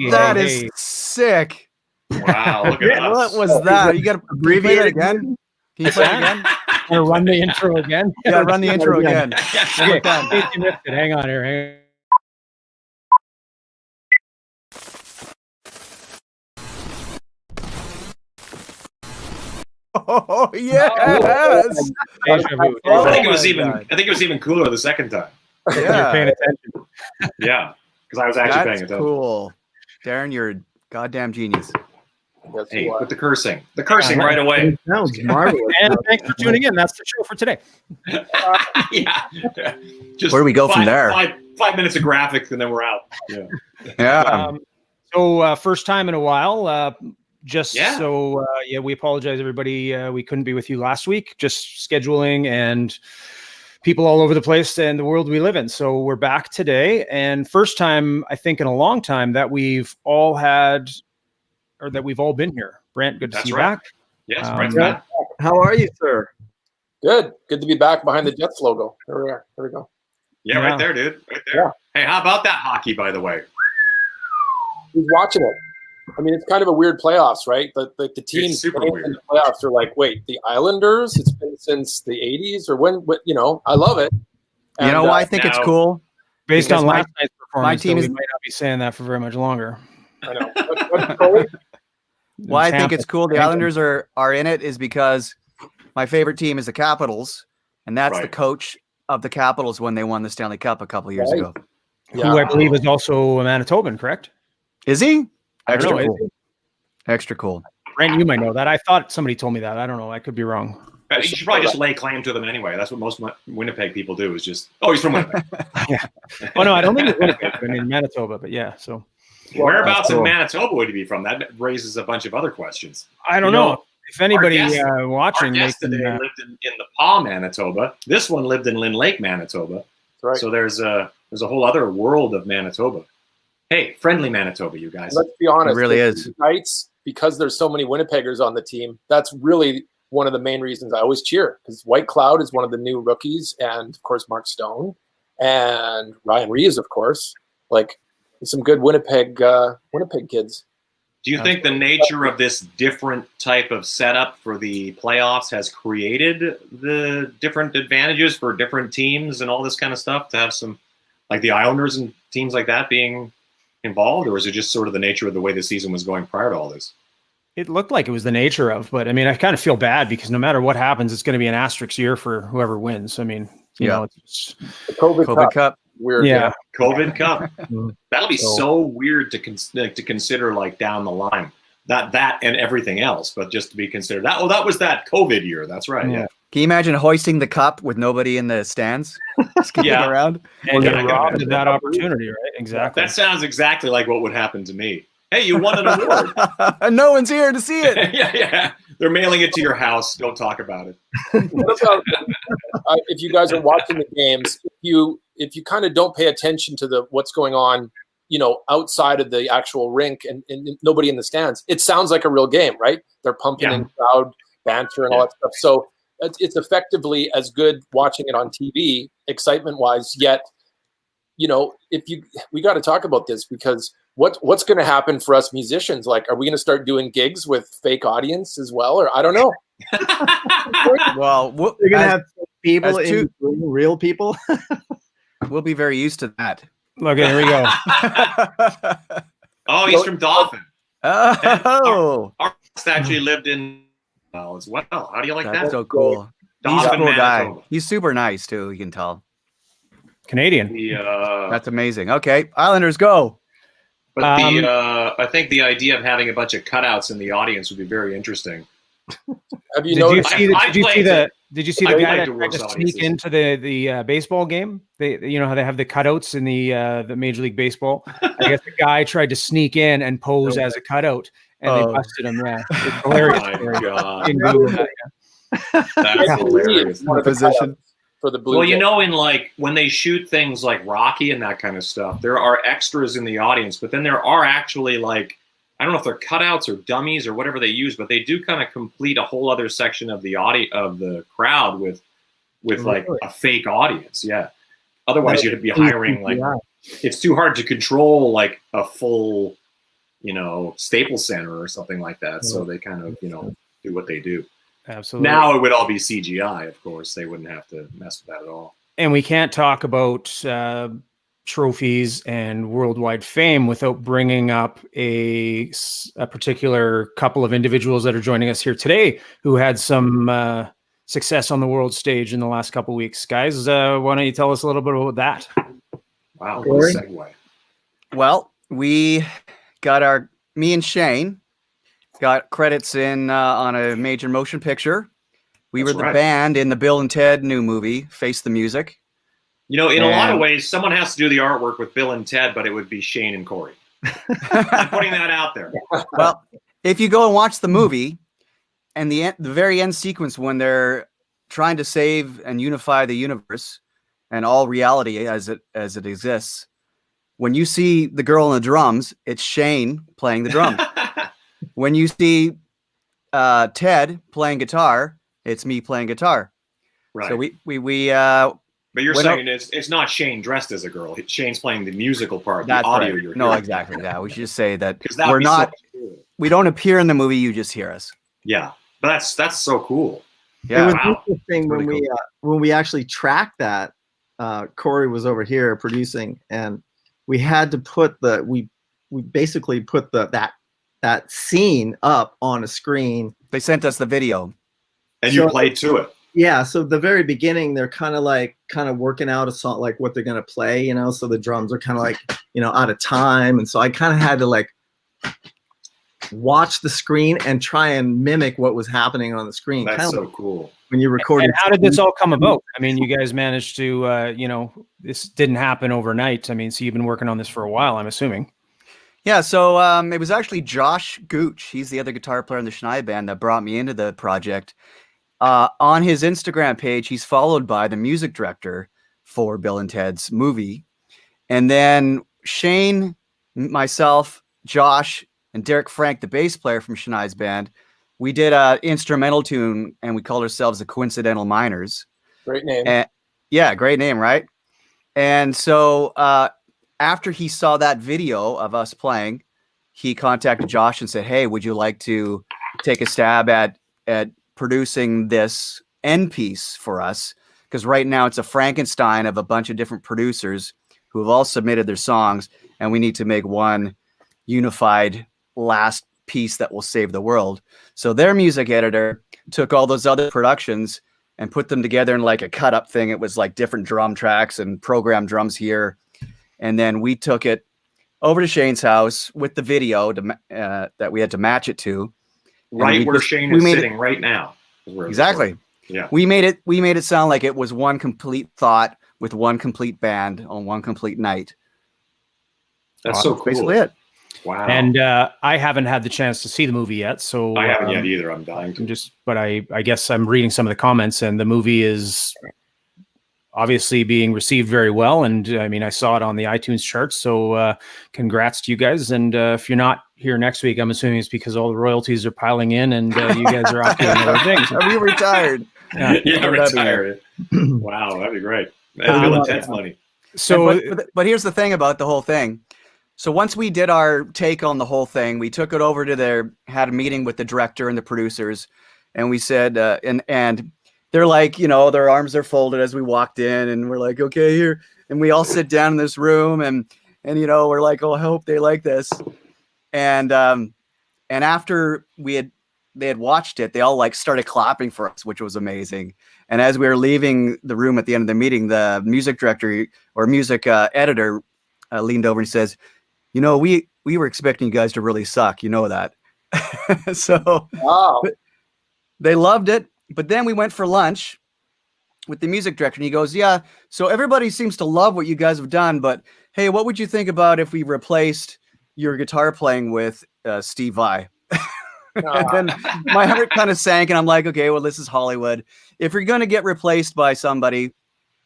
That is sick. Wow, look at us. What was that? You got to abbreviate it again? Can you play it again? Or run the intro again? Yeah, run the intro again. Okay, in case you missed it, hang on here. Hang on. Oh yes! Deja vu. Oh, I think it was my even. God. I think it was even cooler the second time. You're paying attention. Yeah, because I was actually paying That's attention. cool. Darren, you're a goddamn genius. Hey, with the cursing right away. Sounds marvelous. And thanks for tuning in. That's the show for today. Yeah. Just Where do we go from there? 5 minutes of graphics and then we're out. Yeah. Yeah. So first time in a while. Yeah. We apologize, everybody. We couldn't be with you last week. Just scheduling and people all over the place and the world we live in. So we're back today, and first time I think in a long time that we've all been here. Brent, good to see you back. Yes, Brent's back. How are you, sir? Good to be back behind the Jets logo. There we are. There we go. Yeah, right there, dude. Right there. Yeah. Hey, how about that hockey, by the way? Who's watching it? I mean, it's kind of a weird playoffs, right? The teams super in weird. the playoffs are like, wait, the Islanders? It's been since the 80s or when? I love it. And, You know why I think it's now- cool? Based Because on my- last night's performance, team we is- might not be saying that for very much longer. I know. What's Cody? Why I think Tampa. it's cool the Islanders are in it is because my favorite team is the Capitals, and that's the Right. coach of the Capitals when they won the Stanley Cup a couple years Right. ago. Who I believe is also a Manitoban, correct? Is he? I don't Extra know. cool. Extra cool. Brent, you might know that. I thought somebody told me that. I don't know. I could be wrong. You should probably just lay claim to them anyway. That's what most Winnipeg people do is just, oh, he's from Winnipeg. Oh, no, I don't think it's Winnipeg. I mean, Manitoba, but yeah. So Whereabouts cool. in Manitoba would he be from? That raises a bunch of other questions. I don't You know, know. If anybody our guest- watching, Our they guest can, today lived in the Paw, Manitoba. This one lived in Lynn Lake, Manitoba. That's right. So there's a whole other world of Manitoba. Hey, friendly Manitoba, you guys. Let's be honest. It really the is. Knights, because there's so many Winnipeggers on the team, that's really one of the main reasons I always cheer. Because White Cloud is one of the new rookies, and of course Mark Stone and Ryan Reeves, of course. Like some good Winnipeg kids. Do you think the nature of this different type of setup for the playoffs has created the different advantages for different teams and all this kind of stuff to have some, like the Islanders and teams like that being involved, or is it just sort of the nature of the way the season was going prior to all this? it looked like it was the nature of, but I mean, I kind of feel bad because no matter what happens, it's going to be an asterisk year for whoever wins. I mean, you know, it's The COVID Cup. Weird. yeah. COVID Cup. That'll be So- so weird to consider like down the line. Not that and everything else, but just to be considered. That was that COVID year. That's right. Yeah. Can you imagine hoisting the cup with nobody in the stands? Skipping Yeah. around? And Yeah, you're I can robbed imagine of that opportunity, right? Exactly. That sounds exactly like what would happen to me. Hey, you won an award. No one's here to see it. yeah. They're mailing it to your house. Don't talk about it. What about, if you guys are watching the games, if you kind of don't pay attention to what's going on, outside of the actual rink and nobody in the stands, it sounds like a real game, right? They're pumping in crowd banter and all that stuff. So it's effectively as good watching it on TV, excitement wise. Yet, we got to talk about this because what's going to happen for us musicians? Like, are we going to start doing gigs with fake audience as well? Or I don't know. Well, You're gonna have people as in real people. we'll be very used to that. Look, here we go. Oh, he's from Dauphin. Oh, Our guest actually lived in as well. How do you like that's that? so cool. He's a Dauphin, cool guy. Manitoba. He's super nice too. You can tell. Canadian. That's amazing. Okay, Islanders go. But I think the idea of having a bunch of cutouts in the audience would be very interesting. Have you Did you noticed? see the I guy played that to tried worse to sneak audiences. into the baseball game? They how they have the cutouts in the Major League Baseball. I guess the guy tried to sneak in and pose as a cutout, and they busted him. Yeah, it's hilarious. Oh my God. You can Google that, yeah. That's hilarious. One of the Position. cutouts for the Blue Well, Jays. in like when they shoot things like Rocky and that kind of stuff, there are extras in the audience, but then there are actually like, I don't know if they're cutouts or dummies or whatever they use, but they do kind of complete a whole other section of the crowd with like a fake audience. Yeah. Otherwise, you'd be hiring like it's too hard to control like a full Staples Center or something like that. So they kind of, do what they do. Absolutely. Now it would all be CGI, of course. They wouldn't have to mess with that at all. And we can't talk about trophies and worldwide fame without bringing up a particular couple of individuals that are joining us here today who had some success on the world stage in the last couple of weeks. Guys, why don't you tell us a little bit about that? Wow, what a segue. Well, we got me and Shane got credits on a major motion picture. We were the band in the Bill and Ted new movie, Face the Music. In a lot of ways, someone has to do the artwork with Bill and Ted, but it would be Shane and Corey. I'm putting that out there. Well, if you go and watch the movie and the very end sequence when they're trying to save and unify the universe and all reality as it exists, when you see the girl on the drums, it's Shane playing the drums. When you see Ted playing guitar, it's me playing guitar. Right. So we But you're saying it's not Shane dressed as a girl. Shane's playing the musical part, the audio you're hearing. No, exactly. Yeah, we should just say that we're not. We don't appear in the movie. You just hear us. Yeah, but that's so cool. Yeah, it was interesting when we actually tracked that. Corey was over here producing, and we had to put we basically put that scene up on a screen. They sent us the video, and you played to it. Yeah, so the very beginning, they're kind of working out a song, like what they're gonna play, So the drums are kind of like, out of time, and so I kind of had to watch the screen and try and mimic what was happening on the screen. That's so cool. When you recorded. And how did this all come about? I mean, you guys managed to, this didn't happen overnight. I mean, so you've been working on this for a while, I'm assuming. Yeah, so it was actually Josh Gooch. He's the other guitar player in the Schnei band that brought me into the project. On his Instagram page, he's followed by the music director for Bill and Ted's movie. And then Shane, myself, Josh, and Derek Frank, the bass player from Schnei's band, we did an instrumental tune, and we called ourselves the Coincidental Miners. Great name. And, yeah, great name, right? And so after he saw that video of us playing, he contacted Josh and said, hey, would you like to take a stab at producing this end piece for us? Because right now it's a Frankenstein of a bunch of different producers who have all submitted their songs, and we need to make one unified last piece that will save the world. So their music editor took all those other productions and put them together in like a cut up thing. It was like different drum tracks and programmed drums here. And then we took it over to Shane's house with the video that we had to match it to. Right where Shane is sitting right now. Exactly. Yeah. We made it sound like it was one complete thought with one complete band on one complete night. That's so cool. Basically it. Wow. And I haven't had the chance to see the movie yet, so I haven't yet either. I'm dying to. But I guess I'm reading some of the comments, and the movie is obviously being received very well. And I mean, I saw it on the iTunes charts, so congrats to you guys. And if you're not here next week, I'm assuming it's because all the royalties are piling in, and you guys are off doing other things. Are we retired? Yeah, retired. Wow, that'd be great. That's Bill and Ted's money. So, but here's the thing about the whole thing. So once we did our take on the whole thing, we took it over to had a meeting with the director and the producers, and we said, and they're like, their arms are folded as we walked in, and we're like, okay, here, and we all sit down in this room, and we're like, oh, I hope they like this, and after they had watched it, they all started clapping for us, which was amazing. And as we were leaving the room at the end of the meeting, the music director or music editor leaned over and says, we were expecting you guys to really suck. You know that. So wow. They loved it. But then we went for lunch with the music director, and he goes, yeah, so everybody seems to love what you guys have done, but hey, what would you think about if we replaced your guitar playing with Steve Vai? And then my heart kind of sank, and I'm like, okay, well, this is Hollywood. If you're going to get replaced by somebody,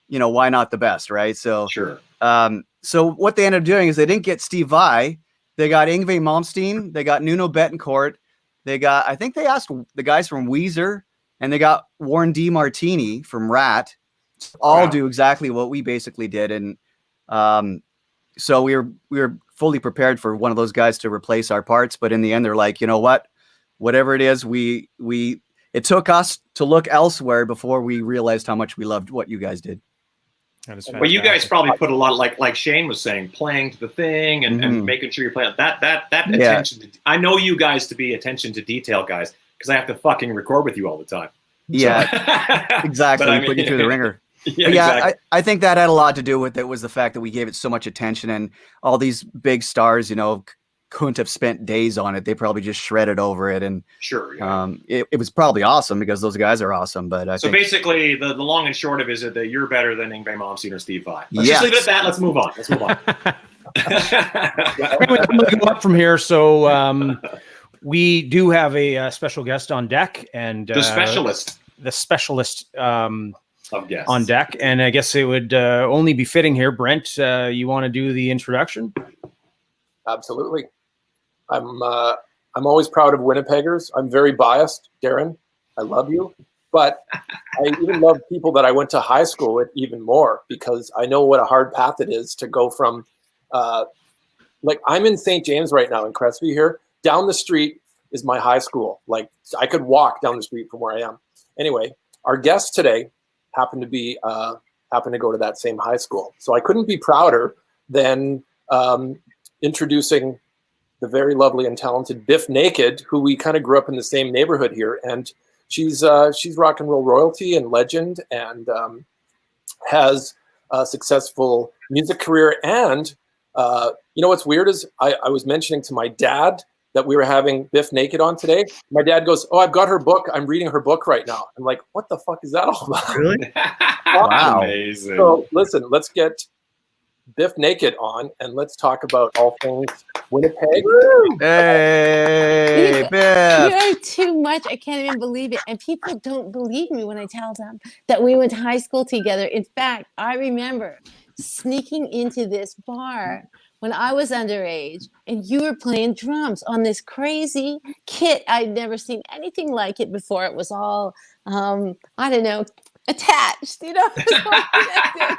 why not the best, right? So sure. So what they ended up doing is they didn't get Steve Vai. They got Yngwie Malmsteen. They got Nuno Bettencourt. I think they asked the guys from Weezer, and they got Warren D. Martini from Rat. All do exactly what we basically did. And so we were fully prepared for one of those guys to replace our parts, but in the end, they're like, you know what, whatever it is, it took us to look elsewhere before we realized how much we loved what you guys did. That is Well, you guys fantastic. probably put a lot of, like Shane was saying, playing to the thing and making sure you're playing that attention. I know you guys to be attention to detail guys because I have to fucking record with you all the time. Yeah, exactly. But I mean, put you through the ringer. Yeah, Yeah, exactly. I think that had a lot to do with it, was the fact that we gave it so much attention, and all these big stars, couldn't have spent days on it. They probably just shredded over it, and Sure. Yeah. it was probably awesome because those guys are awesome. But I So think basically, the long and short of it is that you're better than Yngwie Malmsteen or Steve Vai. Let's Yes. just leave it at that. Let's move on. Anyway, I'm gonna go up from here. So we do have a special guest on deck, and The specialist the specialist of guests on deck, and I guess it would only be fitting here. Brent, you want to do the introduction? Absolutely. I'm always proud of Winnipeggers. I'm very biased, Darren. I love you, but I even love people that I went to high school with even more, because I know what a hard path it is to go from, like, I'm in St. James right now in Crestview here. Down the street is my high school. Like, I could walk down the street from where I am. Anyway, our guest today happened to go to that same high school. So I couldn't be prouder than introducing the very lovely and talented Bif Naked, who we kind of grew up in the same neighborhood here. And she's rock and roll royalty and legend, and has a successful music career. And what's weird is I was mentioning to my dad that we were having Bif Naked on today. My dad goes, "Oh, I've got her book. I'm reading her book right now." I'm like, "What the fuck is that all about?" Really? Wow. Amazing. So listen, let's get Bif Naked on, and let's talk about all things Winnipeg. Hey, Biff. You're too much. I can't even believe it. And people don't believe me when I tell them that we went to high school together. In fact, I remember sneaking into this bar when I was underage, and you were playing drums on this crazy kit. I'd never seen anything like it before. It was all, I don't know, attached, It was all connected.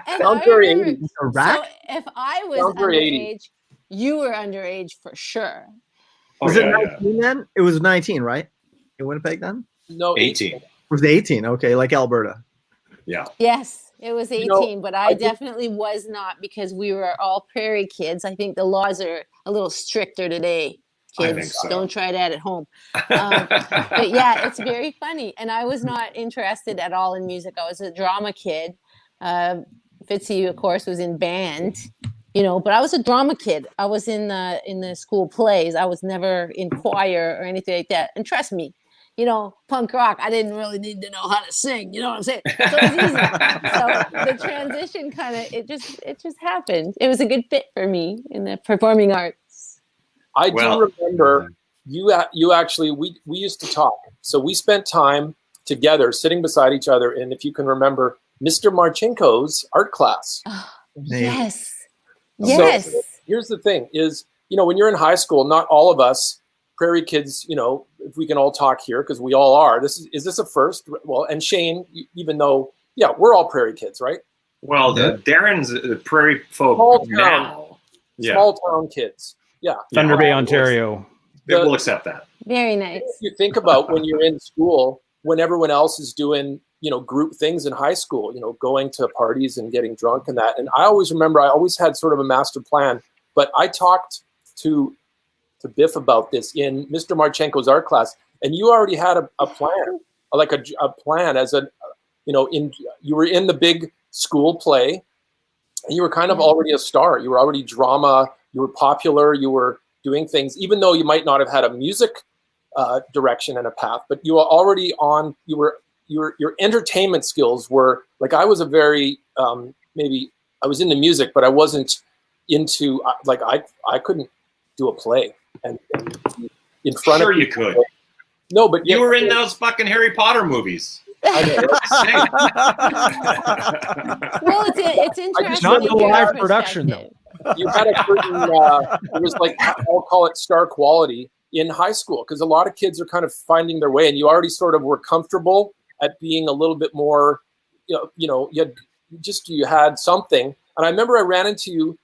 And Sounds I very remember, 80s. A rack? so if I was Sounds very underage, you were underage for sure. Was Oh, it yeah, 19 then? It was 19, right? In Winnipeg then? No, 18. It was 18. Okay, like Alberta. Yeah. Yes, it was 18, but I think- definitely was not, because we were all prairie kids. I think the laws are a little stricter today. I Kids, think so. don't try that at home. But yeah, it's very funny. And I was not interested at all in music. I was a drama kid. Fitzy, of course, was in band, but I was a drama kid. I was in the school plays. I was never in choir or anything like that. And trust me, punk rock, I didn't really need to know how to sing. You know what I'm saying? So it was easy. So the transition kind of, it just happened. It was a good fit for me in the performing arts. I Well- do remember you actually, we used to talk. So we spent time together sitting beside each other. And if you can remember, Mr. Marchenko's art class. Yes. So Yes. here's the thing is, when you're in high school, not all of us prairie kids, if we can all talk here, because we all are, is this a first? Well, and Shane, even though, yeah, we're all prairie kids, right? Well, Darren's prairie folk Small town. now. Yeah. Small town kids. Yeah. Thunder Bay, Yeah. Ontario. We'll accept that. Very nice. If you think about when you're in school, when everyone else is doing, group things in high school, going to parties and getting drunk and that. And I always remember, I always had sort of a master plan, but I talked to Bif about this in Mr. Marchenko's art class, and you already had a plan, like a plan as you were in the big school play, and you were kind of already a star. You were already drama. You were popular. You were doing things, even though you might not have had a music direction and a path, but you were already on. Your entertainment skills were like, I was a very maybe I was into music, but I wasn't into I couldn't do a play and in front Sure of you people. could. No, but You were in those fucking Harry Potter movies. Well, it's interesting. Not the to hear live your production, perspective. You had a certain it was like, I'll call it star quality in high school, because a lot of kids are kind of finding their way, and you already sort of were comfortable at being a little bit more, you had something. And I remember I ran into you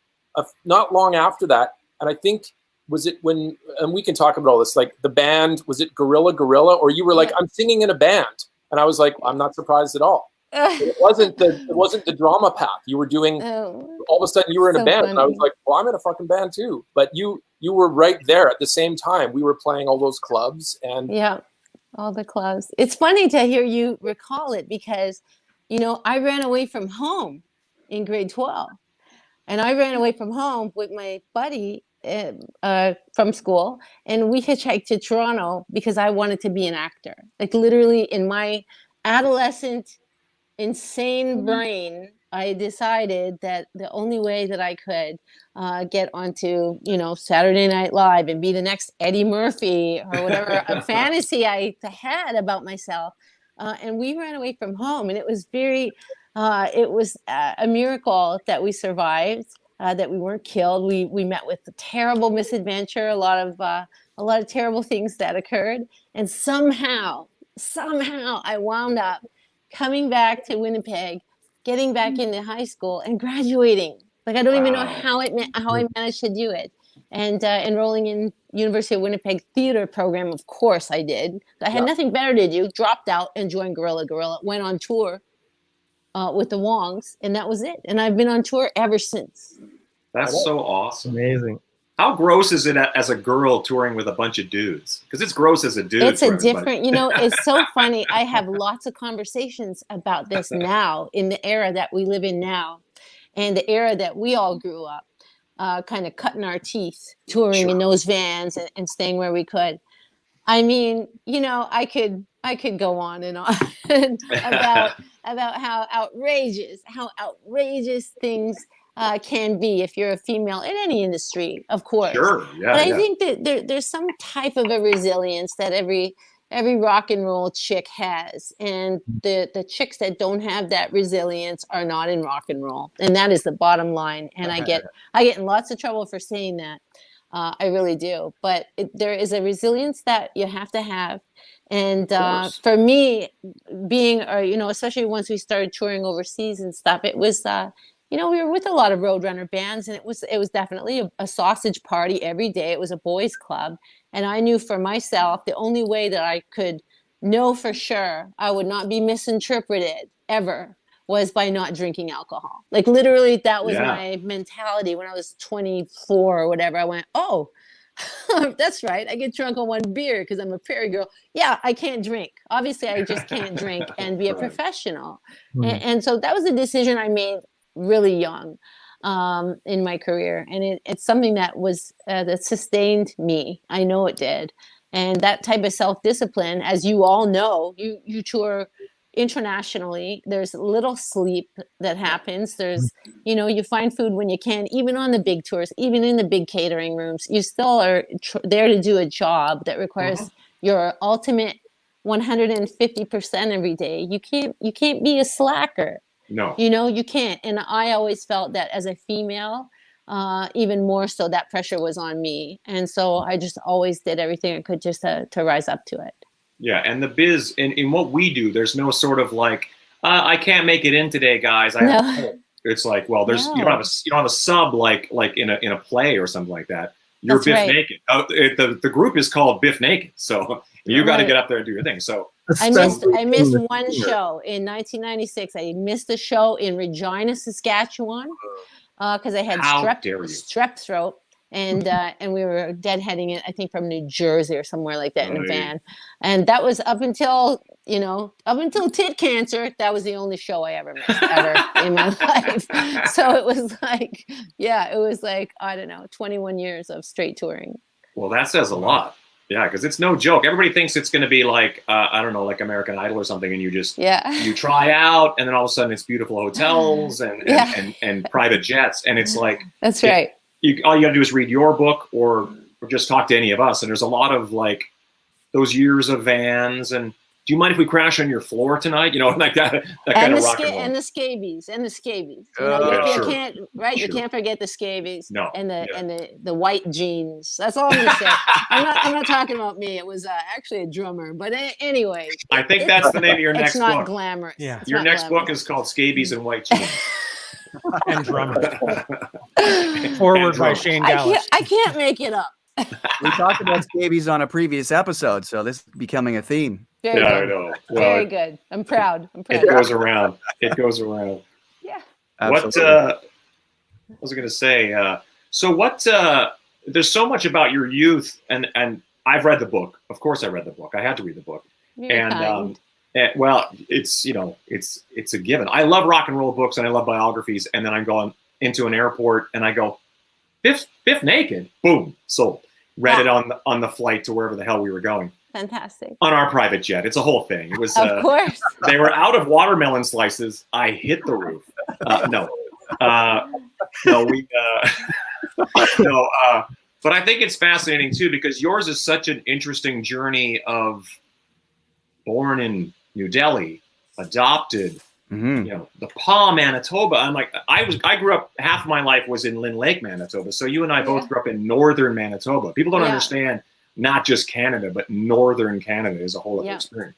not long after that, and I think, was it when, and we can talk about all this, like the band, was it Gorilla, or you were like, I'm singing in a band, and I was like, I'm not surprised at all. It wasn't the drama path. You were doing, all of a sudden you were in a band, funny. And I was like, well, I'm in a fucking band too. But you were right there at the same time. We were playing all those clubs, and yeah, all the clubs. It's funny to hear you recall it because, you know, I ran away from home in grade 12, and I ran away from home with my buddy from school, and we hitchhiked to Toronto because I wanted to be an actor. Like literally in my adolescent insane brain, I decided that the only way that I could get onto, you know, Saturday Night Live and be the next Eddie Murphy or whatever a fantasy I had about myself, and we ran away from home, and it was it was a miracle that we survived, that we weren't killed. We met with a terrible misadventure, a lot of terrible things that occurred, and somehow I wound up coming back to Winnipeg, getting back into high school, and graduating. Like I don't even know how I managed to do it. And enrolling in University of Winnipeg theater program, of course I did. I had nothing better to do. Dropped out and joined Gorilla. Went on tour with the Wongs, and that was it. And I've been on tour ever since. That's so awesome. Amazing. How gross is it as a girl touring with a bunch of dudes? Because it's gross as a dude. It's a different, you know, it's so funny. I have lots of conversations about this now in the era that we live in now and the era that we all grew up, kind of cutting our teeth, touring in those vans and staying where we could. I mean, you know, I could go on and on about how outrageous things can be if you're a female in any industry, of course. Sure, yeah. But I think that there's some type of a resilience that every rock and roll chick has, and the chicks that don't have that resilience are not in rock and roll, and that is the bottom line. And I get in lots of trouble for saying that. I really do. But there is a resilience that you have to have. And for me, being, you know, especially once we started touring overseas and stuff, it was, you know, we were with a lot of Roadrunner bands, and it was definitely a sausage party every day. It was a boys' club. And I knew for myself, the only way that I could know for sure I would not be misinterpreted ever was by not drinking alcohol. Like literally, that was my mentality when I was 24 or whatever. I went, oh, that's right. I get drunk on one beer because I'm a prairie girl. Yeah, I can't drink. Obviously, I just can't drink and be a professional. And so that was a decision I made really young in my career. And it's something that was that sustained me. I know it did. And that type of self-discipline, as you all know, you tour internationally, there's little sleep that happens. There's, you know, you find food when you can, even on the big tours, even in the big catering rooms, you still are there to do a job that requires your ultimate 150% every day. You can't be a slacker. No, you know, you can't. And I always felt that as a female, even more so, that pressure was on me. And so I just always did everything I could just to rise up to it. Yeah, and the biz, in what we do, there's no sort of like, I can't make it in today, guys. It's like, well, there's you don't have a sub like in a play or something like that. You're Biff Naked. The group is called Bif Naked, so you got to get up there and do your thing. So I missed one show in 1996. I missed a show in Regina, Saskatchewan, because I had strep throat. And we were deadheading it, I think, from New Jersey or somewhere like that in a van. And that was up until tit cancer. That was the only show I ever missed in my life. So it was like, I don't know, 21 years of straight touring. Well, that says a lot. Yeah, because it's no joke. Everybody thinks it's going to be like, I don't know, like American Idol or something, and you just you try out, and then all of a sudden it's beautiful hotels and private jets, and it's like that's right. All you got to do is read your book or just talk to any of us. And there's a lot of like those years of vans. And do you mind if we crash on your floor tonight? You know, like that kind of rock and roll. And the scabies. You know, you can't, right? Sure. You can't forget the scabies. No. And the white jeans. That's all I'm going to say. I'm not talking about me. It was actually a drummer. But anyway. I think that's the name of your next book. It's not glamorous. Yeah. Your next book is called Scabies and White Jeans. and drummer. Forward by Shane Gallus. I can't make it up. We talked about scabies on a previous episode, so this is becoming a theme. Very Yeah, I good. know. Very Well, good. I'm proud. it goes around. It goes around. Yeah. Absolutely. What was I going to say? There's so much about your youth, and I've read the book. Of course, I read the book. I had to read the book. Very kind. Well, it's a given. I love rock and roll books and I love biographies. And then I'm going into an airport and I go, Bif Naked, boom, sold. Read it on the flight to wherever the hell we were going. Fantastic. On our private jet. It's a whole thing. It was. Of course. They were out of watermelon slices. I hit the roof. No, we. No, but I think it's fascinating too because yours is such an interesting journey of born in New Delhi, adopted, the Paw, Manitoba. I'm like, I grew up, half of my life was in Lynn Lake, Manitoba. So you and I both grew up in northern Manitoba. People don't understand not just Canada, but northern Canada is a whole other experience.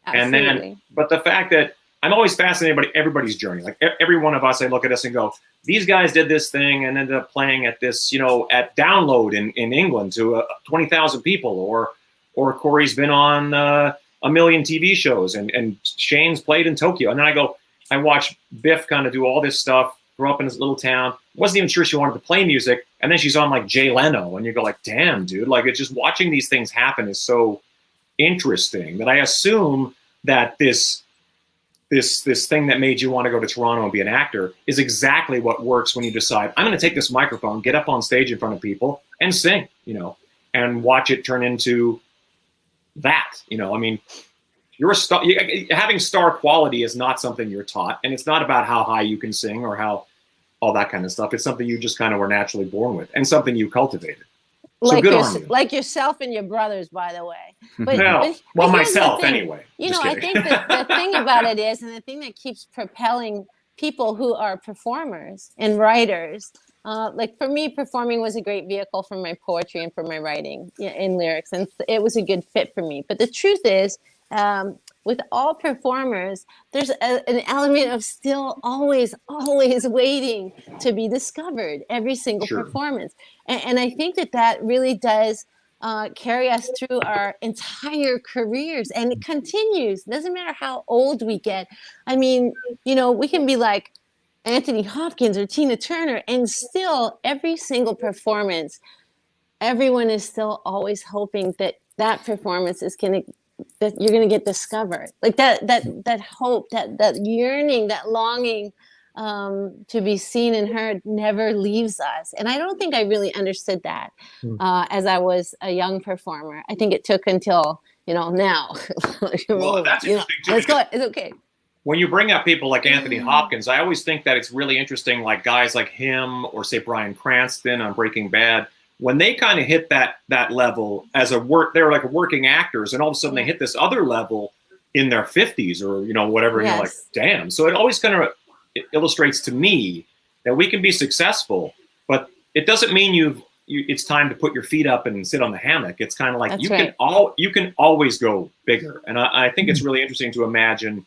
Absolutely. And then, but the fact that I'm always fascinated by everybody's journey. Like every one of us, I look at us and go, these guys did this thing and ended up playing at this, at Download in England to 20,000 people, or Corey's been on a million TV shows and Shane's played in Tokyo. And then I watch Bif kind of do all this stuff, grew up in this little town, wasn't even sure she wanted to play music. And then she's on like Jay Leno and you go like, damn, dude, like it's just watching these things happen is so interesting that I assume that this thing that made you want to go to Toronto and be an actor is exactly what works when you decide, I'm going to take this microphone, get up on stage in front of people and sing, and watch it turn into that. I mean, you're a star. Having star quality is not something you're taught, and it's not about how high you can sing or how all that kind of stuff. It's something you just kind of were naturally born with and something you cultivated. So good on you. Like yourself and your brothers, by the way. Well, myself anyway. I think the thing about it is, and the thing that keeps propelling people who are performers and writers, like for me, performing was a great vehicle for my poetry and for my writing in lyrics, and it was a good fit for me. But the truth is, with all performers, there's an element of still always waiting to be discovered every single performance. And I think that really does carry us through our entire careers, and it continues. Doesn't matter how old we get. I mean, we can be like Anthony Hopkins or Tina Turner, and still every single performance, everyone is still always hoping that performance is that you're going to get discovered. Like that hope, that yearning, that longing to be seen and heard never leaves us. And I don't think I really understood that as I was a young performer. I think it took until, now. Well, that's interesting too. Let's go. It's okay. When you bring up people like Anthony Hopkins, I always think that it's really interesting, like guys like him or say Bryan Cranston on Breaking Bad, when they kind of hit that level as they're like working actors, and all of a sudden they hit this other level in their 50s or whatever, and you're like, damn. So it always kind of illustrates to me that we can be successful, but it doesn't mean it's time to put your feet up and sit on the hammock. It's kind of like you can always go bigger, and I think it's really interesting to imagine.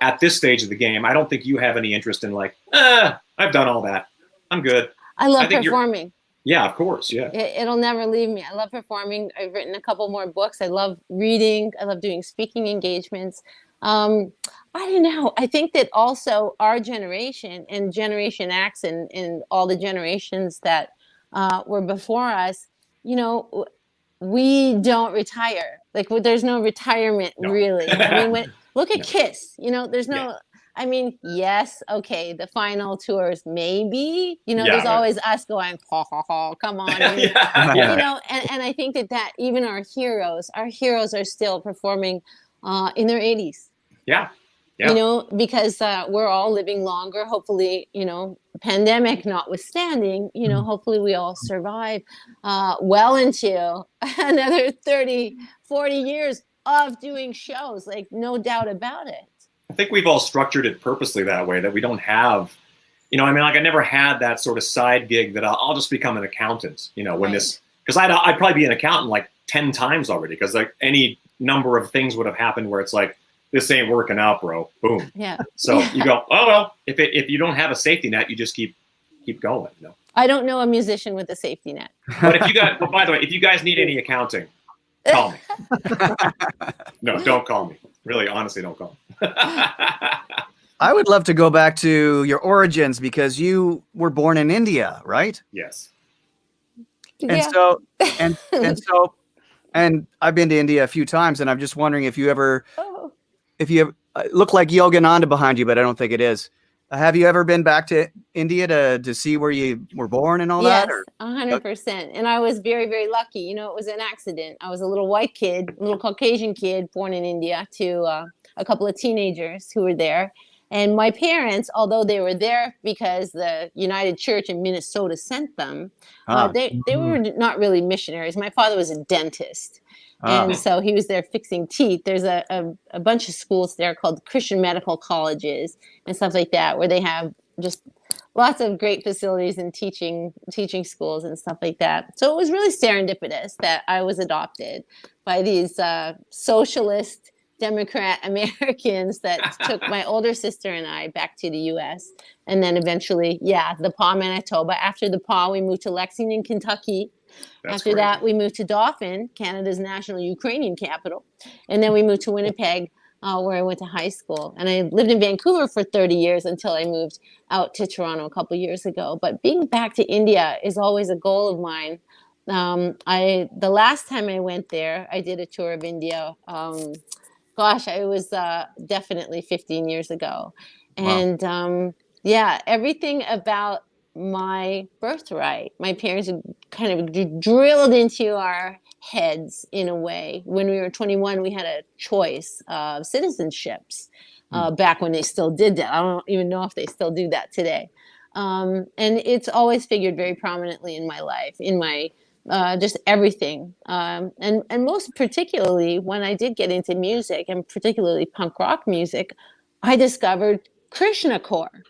At this stage of the game, I don't think you have any interest in like, I've done all that, I'm good. I love performing. Yeah, of course. Yeah. It'll never leave me. I love performing. I've written a couple more books. I love reading. I love doing speaking engagements. I don't know. I think that also our generation and Generation X and all the generations that were before us, we don't retire. Like there's no retirement really. I mean, look at Kiss, there's no, I mean, yes, okay, the final tours, maybe, there's always us going, ha, ha, ha, come on. And I think that even our heroes are still performing in their 80s. Yeah. Because we're all living longer, hopefully, pandemic notwithstanding, hopefully we all survive well into another 30, 40 years of doing shows, like no doubt about it. I think we've all structured it purposely that way, that we don't have, I never had that sort of side gig that I'll just become an accountant, because I'd probably be an accountant like 10 times already, because like any number of things would have happened where it's like, this ain't working out, bro. Boom. Yeah. So you go, oh, well, if you don't have a safety net, you just keep going. You know. I don't know a musician with a safety net. But by the way, if you guys need any accounting, call me. No, don't call me. Really, honestly, don't call me. I would love to go back to your origins because you were born in India, right? Yes. And Yeah. so and I've been to India a few times, and I'm just wondering if you ever Oh. look like Yogananda behind you, but I don't think it is. Have you ever been back to India to see where you were born and all Yes, that? Or? 100%. And I was very, very lucky. You know, it was an accident. I was a little white kid, a little Caucasian kid born in India to a couple of teenagers who were there. And my parents, although they were there because the United Church in Minnesota sent them, they were not really missionaries. My father was a dentist. And so he was there fixing teeth. There's a bunch of schools there called Christian medical colleges and stuff like that, where they have just lots of great facilities and teaching schools and stuff like that. So it was really serendipitous that I was adopted by these socialist Democrat Americans that took my older sister and I back to the U.S. And then eventually, the Paw, Manitoba. After the Paw, we moved to Lexington, Kentucky. After that, we moved to Dauphin, Canada's national Ukrainian capital. And then we moved to Winnipeg, where I went to high school. And I lived in Vancouver for 30 years until I moved out to Toronto a couple years ago. But being back to India is always a goal of mine. The last time I went there, I did a tour of India. It was definitely 15 years ago. And everything about my birthright, my parents kind of drilled into our heads in a way. When we were 21, we had a choice of citizenships back when they still did that. I don't even know if they still do that today. And it's always figured very prominently in my life, in my just everything. And most particularly when I did get into music, and particularly punk rock music, I discovered Krishna core.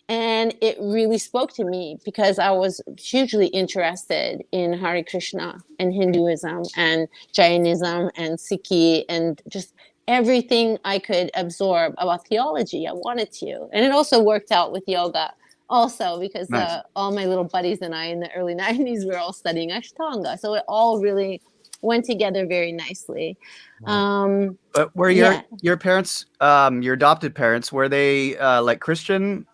And it really spoke to me because I was hugely interested in Hare Krishna and Hinduism and Jainism and Sikhi and just everything I could absorb about theology. I wanted to. And it also worked out with yoga also because all my little buddies and I in the early 90s were all studying Ashtanga. So it all really went together very nicely. Wow. But were your parents, your adopted parents, were they like Christian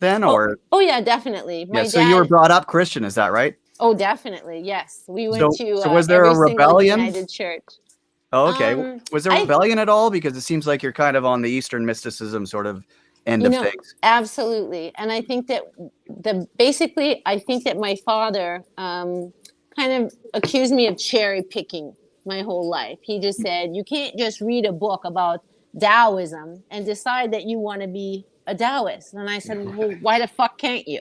then, or? Oh yeah, definitely. My so dad, you were brought up Christian, is that right? Oh, definitely. Yes. We went to so was there a rebellion? United Church. Oh, okay. Was there rebellion at all? Because it seems like you're kind of on the Eastern mysticism sort of end of things. Absolutely. And I think that I think that my father kind of accused me of cherry picking my whole life. He just said, you can't just read a book about Taoism and decide that you want to be a Taoist. And I said, well, why the fuck can't you?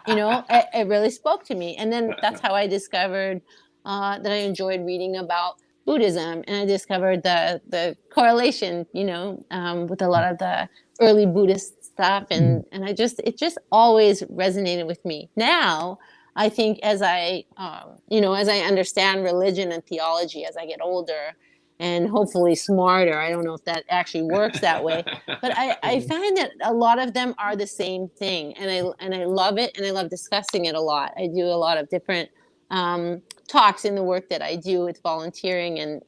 It really spoke to me. And then that's how I discovered that I enjoyed reading about Buddhism. And I discovered the correlation, with a lot of the early Buddhist stuff. And it just always resonated with me. Now, I think as I understand religion and theology as I get older, and hopefully smarter. I don't know if that actually works that way, but I find that a lot of them are the same thing, and I love it, and I love discussing it a lot. I do a lot of different talks in the work that I do with volunteering, and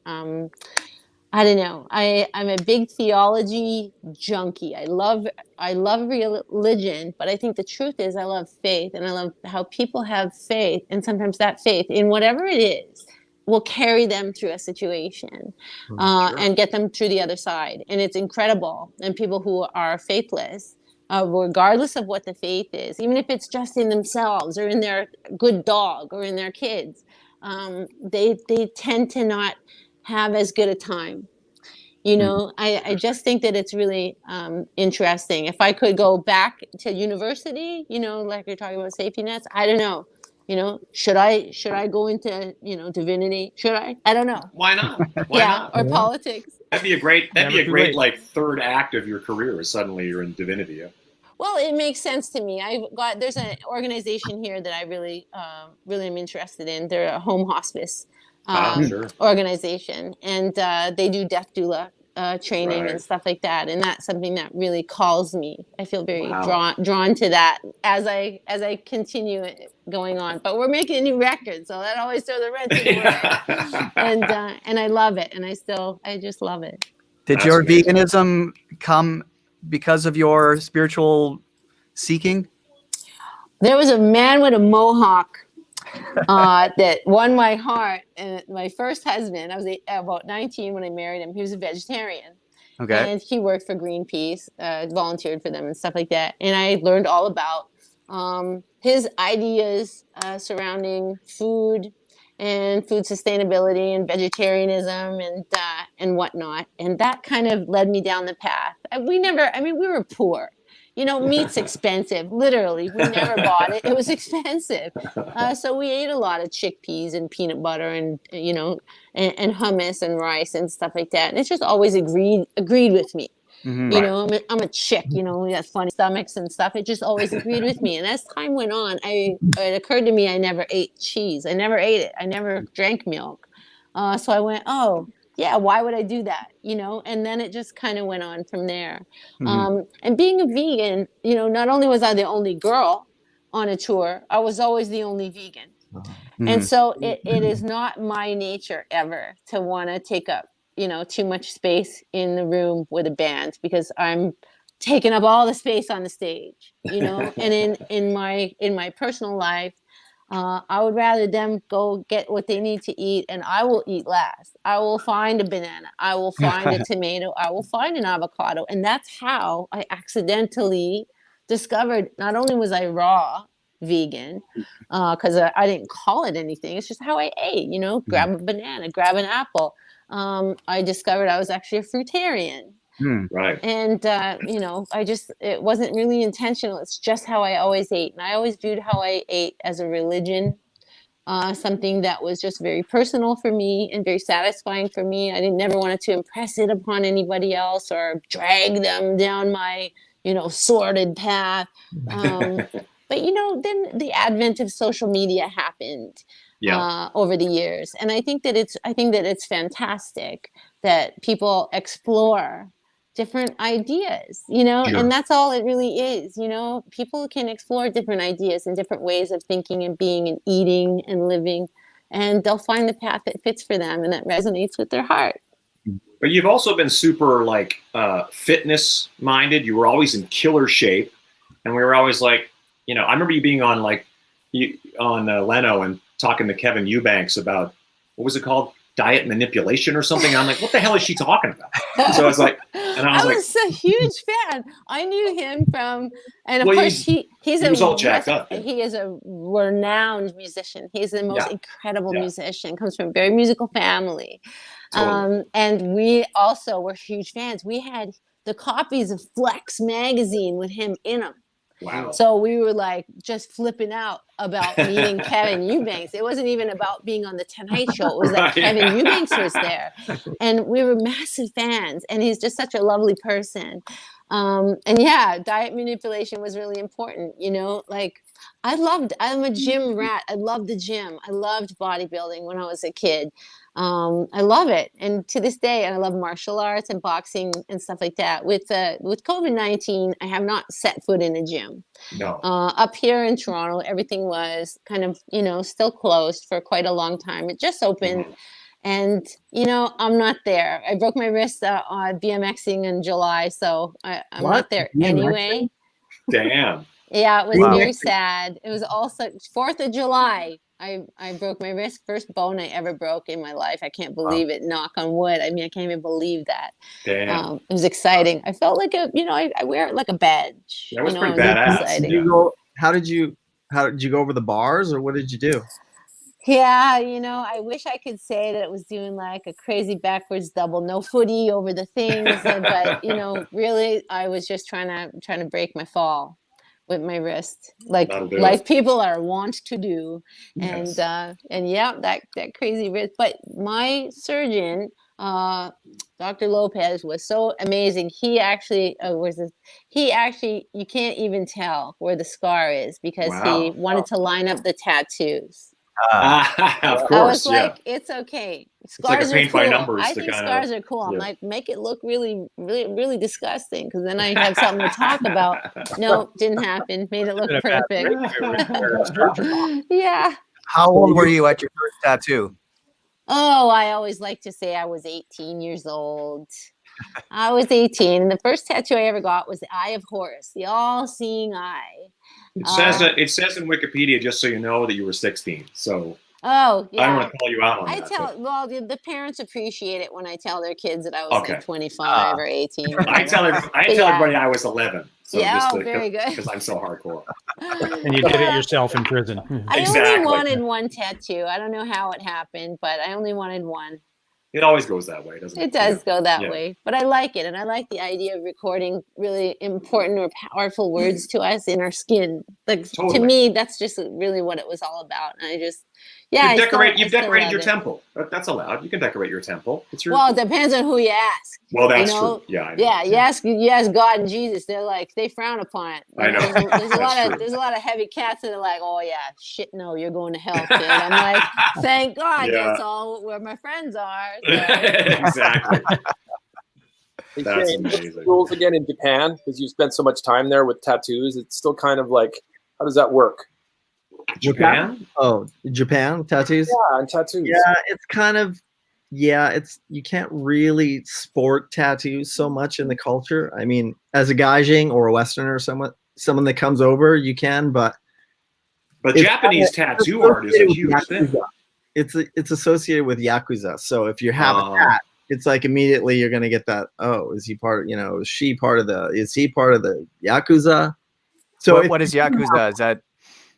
I don't know. I'm a big theology junkie. I love religion, but I think the truth is I love faith, and I love how people have faith, and sometimes that faith in whatever it is will carry them through a situation and get them through the other side. And it's incredible. And people who are faithless, regardless of what the faith is, even if it's just in themselves or in their good dog or in their kids, they tend to not have as good a time. I just think that it's really interesting. If I could go back to university, like you're talking about safety nets, I don't know. Should I go into, divinity? Should I? I don't know. Why not? Why not? Or politics. That'd be a great like third act of your career. Suddenly you're in divinity. Yeah. Well, it makes sense to me. There's an organization here that I really am interested in. They're a home hospice organization, and they do death doula training Right. and stuff like that, and that's something that really calls me. I feel very Wow. drawn to that as I continue it going on. But we're making a new record, so that always throws a wrench in the works. And I love it, and I just love it. Did That's your amazing. veganism come because of your spiritual seeking? There was a man with a mohawk that won my heart, and my first husband. I was about 19 when I married him. He was a vegetarian. Okay. And he worked for Greenpeace, volunteered for them and stuff like that. And I learned all about his ideas surrounding food and food sustainability and vegetarianism and whatnot. And that kind of led me down the path. We were poor. Meat's expensive. Literally, we never bought it. It was expensive. So we ate a lot of chickpeas and peanut butter and and hummus and rice and stuff like that. And it's just always agreed with me. Mhm. I'm a chick. We got funny stomachs and stuff. It just always agreed with me. And as time went on, it occurred to me I never ate cheese. I never ate it. I never drank milk. So I went, oh. Yeah, why would I do that? And then it just kind of went on from there. Mhm. And being a vegan, not only was I the only girl on a tour, I was always the only vegan. And Mhm. so it is not my nature ever to want to take up, too much space in the room with a band, because I'm taking up all the space on the stage, and in my personal life, I would rather them go get what they need to eat, and I will eat last. I will find a banana. I will find a tomato. I will find an avocado. And that's how I accidentally discovered not only was I raw vegan, because I didn't call it anything. It's just how I ate, grab a banana, grab an apple. I discovered I was actually a fruitarian. Mhm. Right. And, it wasn't really intentional. It's just how I always ate. And I always viewed how I ate as a religion, something that was just very personal for me and very satisfying for me. I never wanted to impress it upon anybody else or drag them down my, sordid path. But, then the advent of social media happened. Yeah. Over the years. And I think that it's fantastic that people explore different ideas, Sure. and that's all it really is. People can explore different ideas and different ways of thinking and being and eating and living, and they'll find the path that fits for them and that resonates with their heart. But you've also been super fitness minded. You were always in killer shape, and we were always I remember you being on Leno and talking to Kevin Eubanks about, what was it called? Diet manipulation or something. I'm like, what the hell is she talking about? So I was like, I was a huge fan. I knew him from, and of Well, course he was all jacked up. Yeah. He is a renowned musician. He's the most incredible Yeah. musician. Comes from a very musical family, Totally. and we also were huge fans. We had the copies of Flex magazine with him in them. Wow. So we were just flipping out about meeting Kevin Eubanks. It wasn't even about being on the Tonight Show. It was that Kevin Eubanks was there. And we were massive fans. And he's just such a lovely person. Diet manipulation was really important. I'm a gym rat. I loved the gym. I loved bodybuilding when I was a kid. I love it, and to this day, I love martial arts and boxing and stuff like that. With COVID-19, I have not set foot in a gym. No. Up here in Toronto, everything was kind of still closed for quite a long time. It just opened, and I'm not there. I broke my wrist on BMXing in July, so I'm not there anyway. Damn. Yeah, it was very sad. It was also 4th of July. I broke my wrist, first bone I ever broke in my life. I can't believe it. Knock on wood. I can't even believe that. Damn. It was exciting. I felt like I wear it like a badge. That was pretty badass. Exciting. How did you go over the bars, or what did you do? Yeah, I wish I could say that it was doing like a crazy backwards double, no footy over the things, but really, I was just trying to break my fall with my wrist, like people are wont to do. Yes. And that crazy wrist. But my surgeon, Dr. Lopez, was so amazing. He actually you can't even tell where the scar is, because he wanted to line up the tattoos. Of I course, was like, it's okay. like a Scars are paint by cool. numbers I to think kinda- scars are cool. I'm yeah. like, make it look really, really, really disgusting, because then I had something to talk about. No, didn't happen. Made it look Been a bad perfect. Yeah. How old were you at your first tattoo? Oh, I always like to say I was 18 years old. I was 18. And the first tattoo I ever got was the Eye of Horus, the all-seeing eye. It says in Wikipedia, just so you know, that you were 16. So Oh, I don't yeah. want to call you out on I that. tell well, the parents appreciate it when I tell their kids that I was Okay. like 25 or 18. Or I tell whatever. everybody I was 11. So Yeah, very good. Because I'm so hardcore. And you did it yourself in prison. I Exactly. only wanted one tattoo. I don't know how it happened, but I only wanted one. It always goes that way, doesn't it? It does go that Yeah. way, but I like it, and I like the idea of recording really important or powerful words to us in our skin. Like to Totally. me, that's just really what it was all about. And I just, yeah, You've decorated love your it. temple. That's allowed. You can decorate your temple. It's your. Well, it depends on who you ask. Well, that's you know? true. Yeah. I know. Yeah, you ask God and Jesus, they're like, they frown upon it. I know. There's a lot of heavy cats that are like, oh yeah, shit, no, you're going to hell, kid. I'm like, thank God, Yeah. that's all where my friends are. So. Exactly. Hey, That's Shane, what's the amazing. rules again in Japan? Because you spent so much time there with tattoos. It's still kind of like, how does that work? Japan? Oh, Japan tattoos. Yeah, and tattoos. Yeah, it's kind of it's you can't really sport tattoos so much in the culture. I mean, as a gaijin or a Westerner, someone that comes over, you can, but But it's Japanese kinda- tattoo art is a associated with huge thing. Yakuza. It's associated with Yakuza. So if you have a tat, it's like immediately you're gonna get that. Oh, is he part? Is he part of the Yakuza? So What is Yakuza? Is that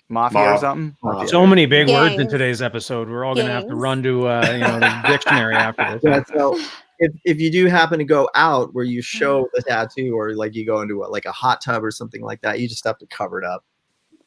mafia or Mob. something? So many big words in Gangs. today's episode. We're all going to have to Gangs. run to the dictionary after this. Yeah, so if you do happen to go out where you show the tattoo, or like you go into a hot tub or something like that, you just have to cover it up.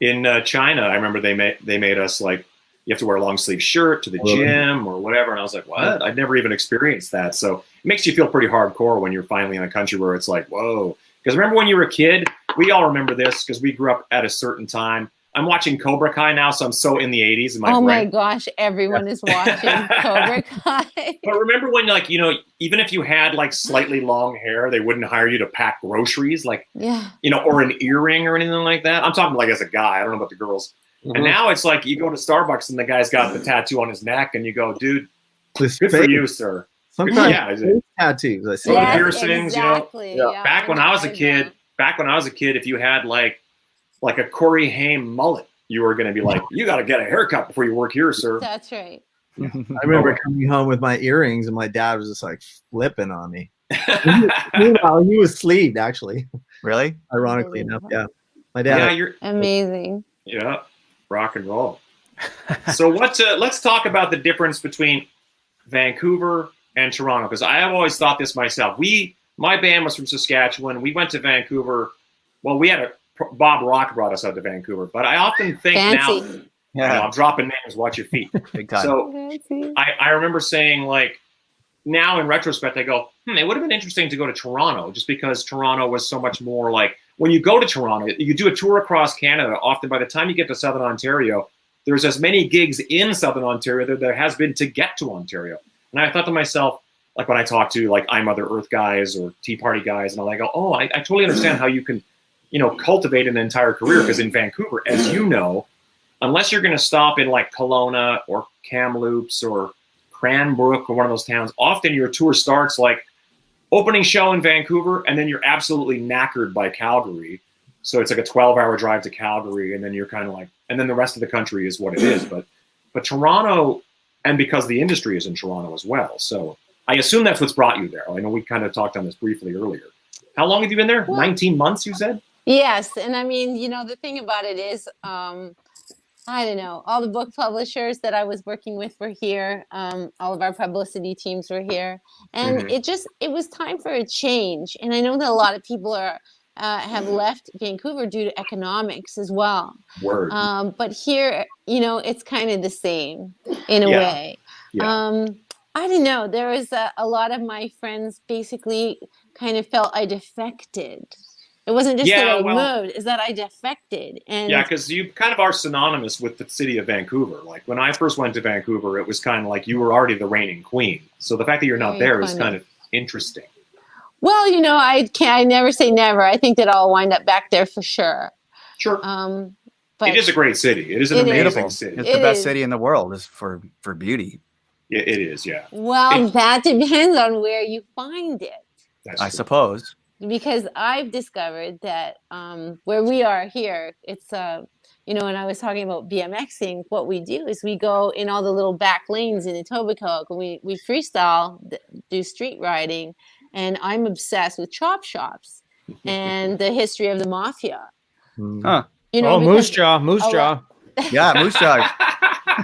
In China, I remember they made us like, you have to wear a long sleeve shirt to the gym or whatever. And I was like, what? I'd never even experienced that. So it makes you feel pretty hardcore when you're finally in a country where it's like, whoa. Because remember when you were a kid, we all remember this because we grew up at a certain time. I'm watching Cobra Kai now, so I'm so in the 80s in my Oh my brain. gosh, everyone is watching Cobra Kai. But remember when, like, even if you had like slightly long hair, they wouldn't hire you to pack groceries, like, Yeah. or an earring or anything like that. I'm talking like as a guy. I don't know about the girls. And now it's like you go to Starbucks and the guy's got the tattoo on his neck, and you go, dude, good for you, sir. Sometimes Yeah, is it- tattoos. I see. Yeah. that. piercings, exactly. Yeah. Yeah, Back when I was a kid, if you had like a Corey Haim mullet, you were going to be like, you got to get a haircut before you work here, sir. That's right. I remember coming home with my earrings, and my dad was just like flipping on me. Meanwhile, he was sleeved, actually. Really? Ironically enough, yeah. My dad. Yeah, you're Amazing. rock and roll. So let's talk about the difference between Vancouver and Toronto, because I have always thought this myself. My band was from Saskatchewan. We went to Vancouver. Well, Bob Rock brought us out to Vancouver, but I often think Fancy. now, I'm dropping names, watch your feet. Big time. So Fancy. I remember saying, like, now in retrospect, I go, it would have been interesting to go to Toronto, just because Toronto was so much more like, when you go to Toronto, you do a tour across Canada. Often by the time you get to Southern Ontario, there's as many gigs in Southern Ontario that there has been to get to Ontario. And I thought to myself, like when I talk to like I Mother Earth guys or Tea Party guys, and I go, oh, I totally understand how you can, cultivate an entire career. Because in Vancouver, as you know, unless you're going to stop in like Kelowna or Kamloops or Cranbrook or one of those towns, often your tour starts like opening show in Vancouver, and then you're absolutely knackered by Calgary. So it's like a 12-hour drive to Calgary, and then you're kind of like, and then the rest of the country is what it is. But Toronto, and because the industry is in Toronto as well. So I assume that's what's brought you there. I know we kind of talked on this briefly earlier. How long have you been there? Well, 19 months, you said? Yes, and I mean, the thing about it is, I don't know, all the book publishers that I was working with were here. All of our publicity teams were here, and it was time for a change. And I know that a lot of people have left Vancouver due to economics as well. Word. But here, it's kind of the same in a way. Yeah. I don't know. There was a lot of my friends basically kind of felt I defected It wasn't just Yeah, that I well- moved; is that I defected. And Yeah, because you kind of are synonymous with the city of Vancouver. Like when I first went to Vancouver, it was kind of like you were already the reigning queen. So the fact that you're not Very there is funny. kind of interesting. well, I never say never. I think that I'll wind up back there for sure. Sure. But It is a great city. It is an It is. amazing Beautiful. city. It's It the best is. city in the world is for beauty. Yeah, it is, yeah. well, that depends on where you find it. That's I true. suppose. Because I've discovered that where we are here, it's when I was talking about BMXing, what we do is we go in all the little back lanes in Etobicoke, and we freestyle, do street riding, and I'm obsessed with chop shops and the history of the mafia. Huh. Moose because Jaw. a lot- Yeah, Moose Jaw.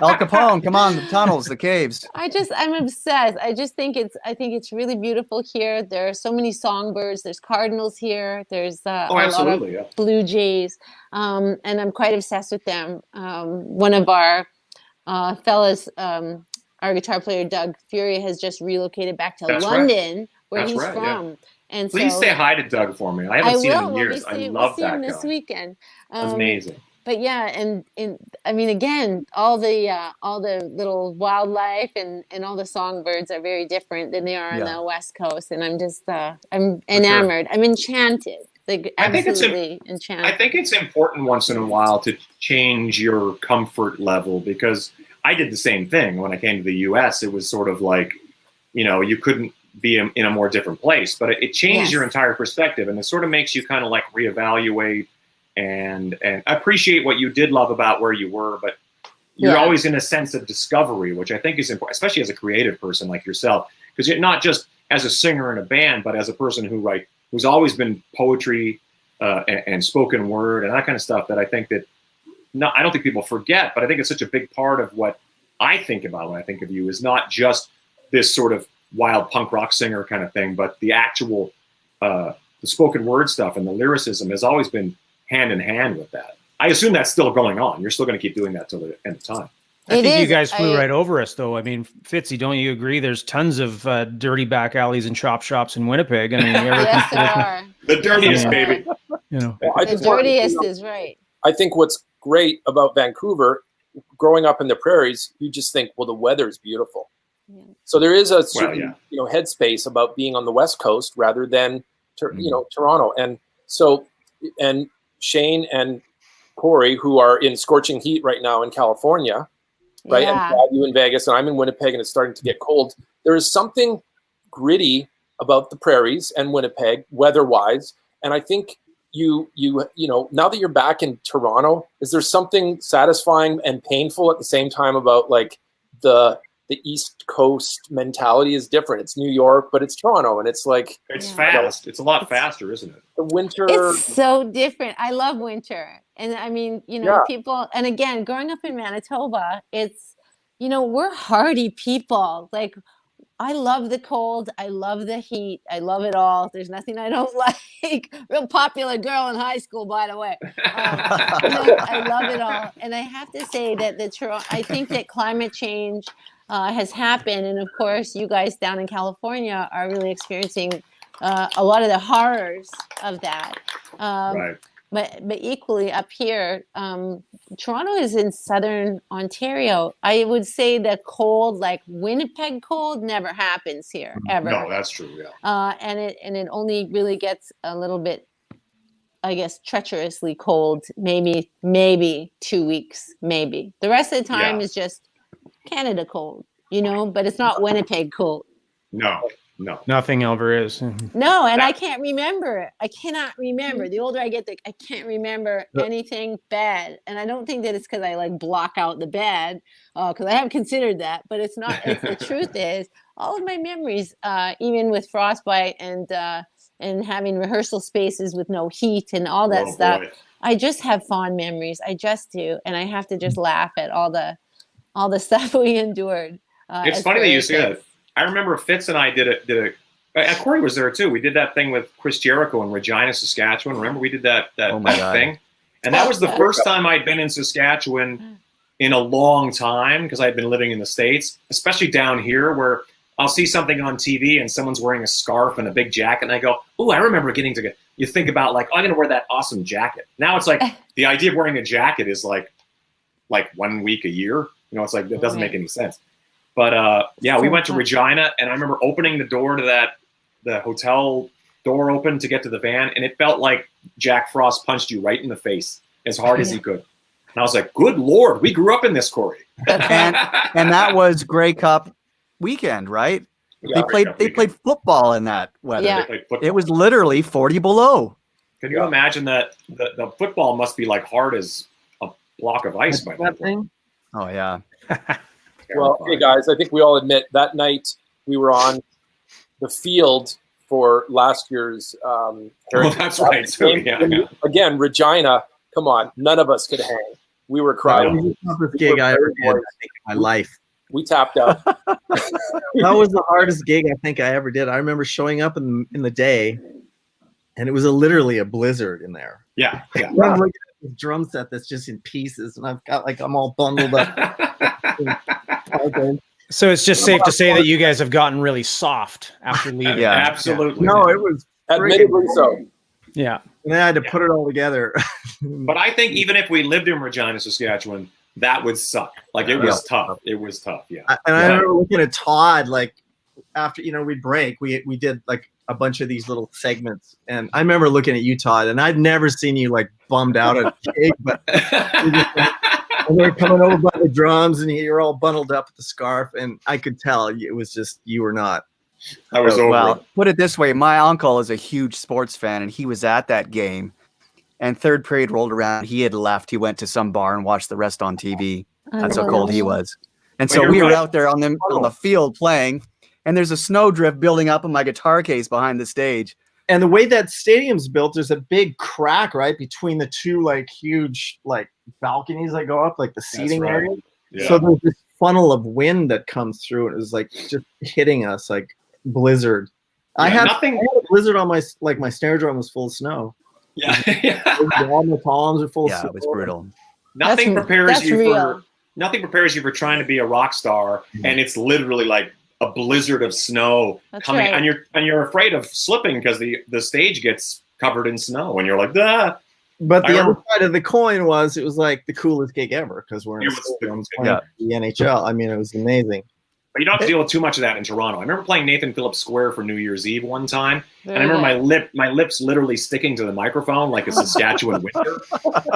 El Capone, come on, the tunnels, the caves. I'm obsessed. I think it's really beautiful here. There are so many songbirds. There's cardinals here. There's Oh, a lot of absolutely, yeah. blue jays, and I'm quite obsessed with them. One of our fellas, our guitar player Doug Fury, has just relocated back to That's right. London, where That's he's right, yeah. from. And Please so say hi to Doug for me. I I haven't seen him will. in years. I We'll love see that him this guy. weekend. Amazing. But yeah, and I mean, again, all the little wildlife and all the songbirds are very different than they are on Yeah. the West Coast, and I'm just I'm enamored. I'm enchanted, like I think it's absolutely enchanted. I think it's important once in a while to change your comfort level, because I did the same thing when I came to the U.S. It was sort of like, you couldn't be in a more different place, but it changes Yes. your entire perspective, and it sort of makes you kind of like reevaluate and appreciate what you did love about where you were, but you're Yeah. always in a sense of discovery, which I think is important, especially as a creative person like yourself, because you're not just as a singer in a band, but as a person who's always been poetry and spoken word and that kind of stuff, that I think that I don't think people forget, but I think it's such a big part of what I think about when I think of you, is not just this sort of wild punk rock singer kind of thing, but the actual the spoken word stuff and the lyricism has always been hand in hand with that. I assume that's still going on. You're still going to keep doing that till the end of time. I It think you is. guys flew right over us, though. I mean, Fitzy, don't you agree? There's tons of dirty back alleys and chop shops in Winnipeg. I mean, you ever Yes, there are. The dirtiest, Yeah. baby. I The just wanted to dirtiest bring up- is right. I think what's great about Vancouver, growing up in the prairies, you just think, well, the weather's beautiful. Yeah. So there is a certain, yeah. headspace about being on the West Coast rather than, Mm-hmm. Toronto. And so, and Shane and Corey, who are in scorching heat right now in California, right? Yeah. And Brad, you in Vegas, and I'm in Winnipeg, and it's starting to get cold. There is something gritty about the prairies and Winnipeg, weather-wise, and I think you now that you're back in Toronto, is there something satisfying and painful at the same time about like the East Coast mentality is different? It's New York, but it's Toronto, and it's like It's Yeah. fast. It's a lot faster, isn't it? the winter. It's so different. I love winter. And I mean, Yeah. people, and again, growing up in Manitoba, it's, we're hardy people. Like, I love the cold. I love the heat. I love it all. There's nothing I don't like. Real popular girl in high school, by the way. I love it all. And I have to say that I think that climate change has happened. And of course, you guys down in California are really experiencing a lot of the horrors of that. Right. But equally up here, Toronto is in southern Ontario. I would say the cold, like Winnipeg cold, never happens here ever. No, that's true. Yeah. And it only really gets a little bit, I guess, treacherously cold. Maybe 2 weeks. Maybe the rest of the time Yeah. is just Canada cold. But it's not Winnipeg cold. No. Nothing ever is. No, and I can't remember it. I cannot remember. The older I get, I can't remember anything bad. And I don't think that it's because I like block out the bad, because I have considered that. But it's not. The truth is, all of my memories, even with frostbite and having rehearsal spaces with no heat and all that stuff, Boy. I just have fond memories. I just do, and I have to just laugh at all the stuff we endured. It's as funny that you kids. say that. I remember Fitz and I did a Corey was there too. We did that thing with Chris Jericho in Regina, Saskatchewan. Remember we did that Oh my God. thing? And that was the first time I'd been in Saskatchewan in a long time, because I'd been living in the States, especially down here where I'll see something on TV and someone's wearing a scarf and a big jacket and I go, oh, I remember getting to you think about like, oh, I'm going to wear that awesome jacket. Now it's like the idea of wearing a jacket is like 1 week a year. You know, it's like, it doesn't make any sense. But yeah, we went to Regina, and I remember opening the door to the hotel door open to get to the van, and it felt like Jack Frost punched you right in the face as hard as he could. And I was like, good Lord, we grew up in this, Corey. and that was Grey Cup weekend, right? Yeah, they played football in that weather. Yeah. It was literally 40 below. Can you imagine that the football must be like hard as a block of ice by that point? Oh yeah. Well, hey guys, I think we all admit that night we were on the field for last year's Heritage that's right. So, yeah. Again, Regina, come on, none of us could hang. We were crying. That was the toughest gig I ever did, I think, in my life. We tapped out. That was the hardest gig I think I ever did. I remember showing up in the day, and it was literally a blizzard in there. Yeah. I'm looking at this drum set that's just in pieces, and I've got I'm all bundled up. So it's just safe to say that you guys have gotten really soft after leaving. Yeah. Absolutely. No, it was Admittedly so. Yeah. and I had to put it all together. But I think even if we lived in Regina, Saskatchewan, that would suck. Like it was tough. It was tough. Yeah. I remember looking at Todd, like after we'd break, we did like a bunch of these little segments, and I remember looking at you, Todd, and I'd never seen you like bummed out at a gig, but and they were coming over by the drums, and you're all bundled up with the scarf, and I could tell it was just you were not. I was over Well, it. put it this way, my uncle is a huge sports fan, and he was at that game. And third period rolled around. He had left. He went to some bar and watched the rest on TV. That's how cold he was. And so we were out there on the field playing, and there's a snowdrift building up in my guitar case behind the stage. And the way that stadium's built, there's a big crack right between the two like huge like balconies that go up, like the seating right. area. Yeah. So there's this funnel of wind that comes through, and it was like just hitting us like blizzard. I had a blizzard on my snare drum was full of snow. Yeah. All my palms are full of Yeah, snow. it was brutal. Nothing prepares you real. for trying to be a rock star, and it's literally like a blizzard of snow coming, right. and you're afraid of slipping because the stage gets covered in snow, and you're like, ah. But the other side of the coin was it was like the coolest gig ever because we're in the NHL. I mean, it was amazing. But you don't have to deal with too much of that in Toronto. I remember playing Nathan Phillips Square for New Year's Eve one time, and I remember my lips literally sticking to the microphone like a Saskatchewan winter,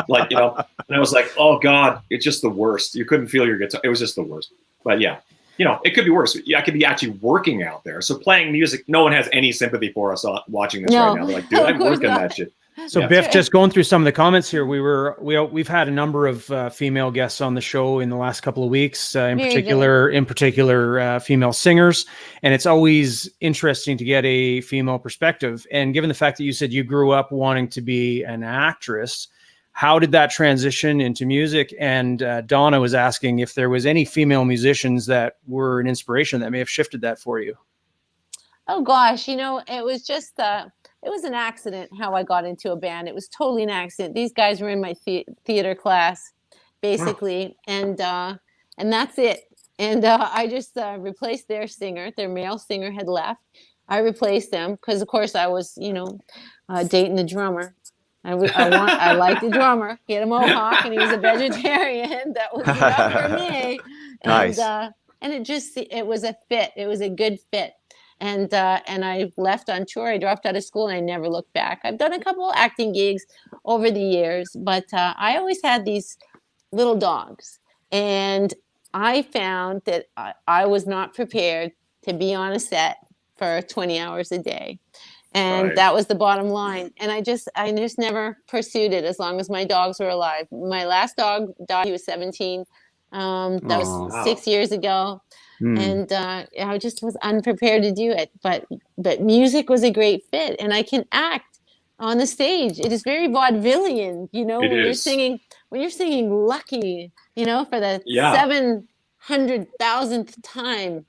like and I was like, oh God, it's just the worst. You couldn't feel your guitar. It was just the worst. But yeah, it could be worse. I could be actually working out there. So playing music, no one has any sympathy for us watching this right now. They're like, dude, I'm working that shit. So Biff, just going through some of the comments here, we've had a number of female guests on the show in the last couple of weeks, in particular female singers, and it's always interesting to get a female perspective. And given the fact that you said you grew up wanting to be an actress, how did that transition into music? And Donna was asking if there was any female musicians that were an inspiration that may have shifted that for you. Oh gosh, it was just it was an accident how I got into a band. It was totally an accident. These guys were in my theater class, basically, and that's it. And I just replaced their singer. Their male singer had left. I replaced them because, of course, I was, dating the drummer. I liked the drummer. He had a mohawk and he was a vegetarian. That was enough for me. Nice. And it was a fit. It was a good fit. And I left on tour. I dropped out of school and I never looked back. I've done a couple acting gigs over the years, but I always had these little dogs. And I found that I was not prepared to be on a set for 20 hours a day. And that was the bottom line. And I just never pursued it as long as my dogs were alive. My last dog died. He was 17. That was 6 years ago. And I just was unprepared to do it. But music was a great fit. And I can act on the stage. It is very vaudevillian, when you're singing Lucky, for the 700,000th time,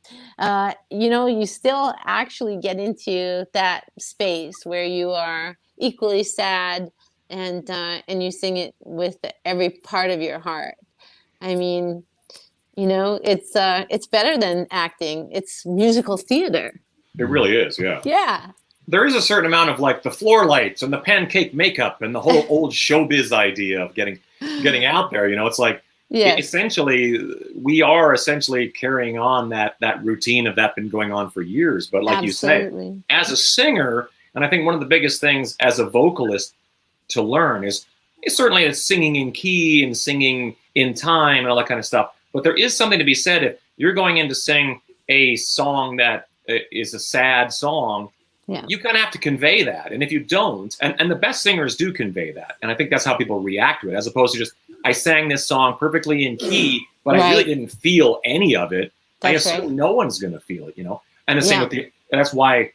you still actually get into that space where you are equally sad and you sing it with every part of your heart. I mean, it's better than acting. It's musical theater. It really is, yeah. Yeah. there is a certain amount of like the floor lights and the pancake makeup and the whole old showbiz idea of getting out there. It's like, essentially, we are essentially carrying on that routine of that been going on for years. But like Absolutely. you say, as a singer, and I think one of the biggest things as a vocalist to learn is certainly it's singing in key and singing in time and all that kind of stuff. But there is something to be said if you're going in to sing a song that is a sad song. Yeah. You kind of have to convey that. And if you don't, and the best singers do convey that. And I think that's how people react to it, as opposed to just, I sang this song perfectly in key, but I really didn't feel any of it. That's I assume right. no one's going to feel it, And the same with that's why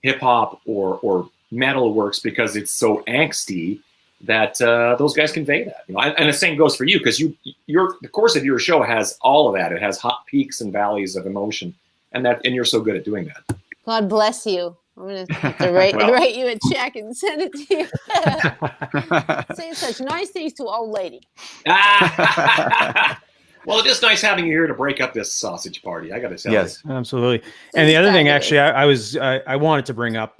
hip hop or metal works, because it's so angsty that those guys convey that. And the same goes for you, because the course of your show has all of that. It has hot peaks and valleys of emotion, and you're so good at doing that. God bless you. I'm going to have to write you a check and send it to you. Saying such nice things to old lady. Well, it is nice having you here to break up this sausage party. I got to say. Yes, absolutely. And the other thing, actually, I wanted to bring up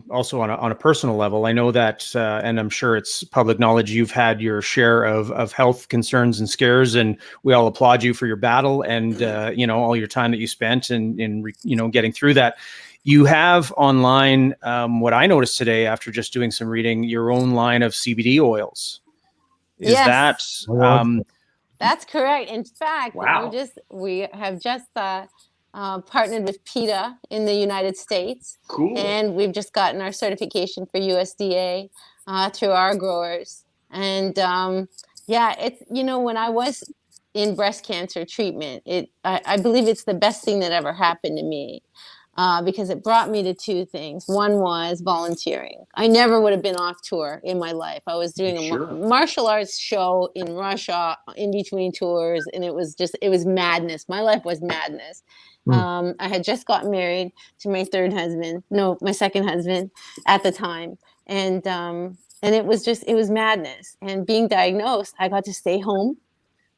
also on a personal level. I know that, and I'm sure it's public knowledge, you've had your share of health concerns and scares, and we all applaud you for your battle and all your time that you spent in getting through that. You have online, what I noticed today after just doing some reading, your own line of CBD oils. Is that? That's correct. In fact, wow. we have just partnered with PETA in the United States. Cool. And we've just gotten our certification for USDA through our growers. And it's, when I was in breast cancer treatment, I believe it's the best thing that ever happened to me. Because it brought me to two things. One was volunteering. I never would have been off tour in my life. I was doing a martial arts show in Russia in between tours, and it was madness. My life was madness. I had just gotten married to my second husband at the time. And it was madness. And being diagnosed, I got to stay home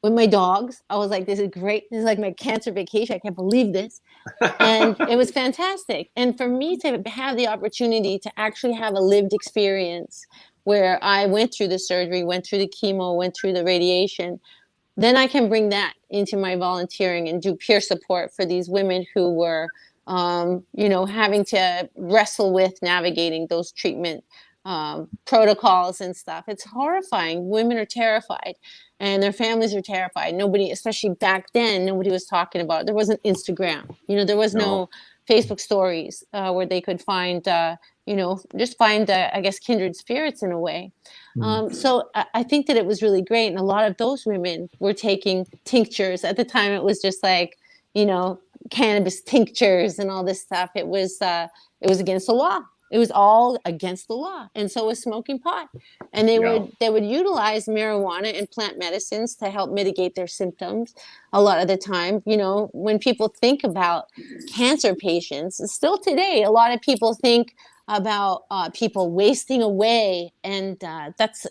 with my dogs. I was like, this is great. This is like my cancer vacation. I can't believe this. And it was fantastic. And for me to have the opportunity to actually have a lived experience where I went through the surgery, went through the chemo, went through the radiation, then I can bring that into my volunteering and do peer support for these women who were, having to wrestle with navigating those treatment protocols and stuff. It's horrifying. Women are terrified and their families are terrified. Nobody, especially back then, nobody was talking about it. There wasn't Instagram. There was no Facebook stories where they could find, I guess, kindred spirits in a way. So I think that it was really great. And a lot of those women were taking tinctures. At the time, it was just like, cannabis tinctures and all this stuff. It was against the law. It was all against the law, and so was smoking pot. And they would utilize marijuana and plant medicines to help mitigate their symptoms. A lot of the time, when people think about cancer patients, still today, a lot of people think about people wasting away, and that's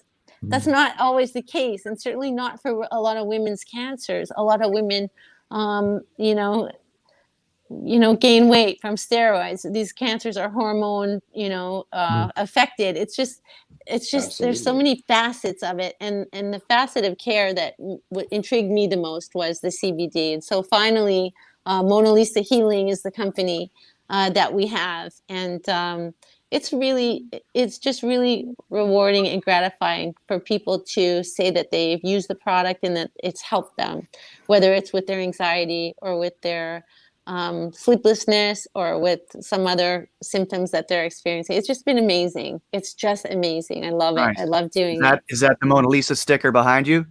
not always the case, and certainly not for a lot of women's cancers. A lot of women, gain weight from steroids. These cancers are hormone, affected. It's just Absolutely. There's so many facets of it. And the facet of care that intrigued me the most was the CBD. And so finally, Mona Lisa Healing is the company that we have. And it's just really rewarding and gratifying for people to say that they've used the product and that it's helped them, whether it's with their anxiety or with their sleeplessness or with some other symptoms that they're experiencing. It's just been amazing. It's just amazing. I love it. I love doing it. Is that the Mona Lisa sticker behind you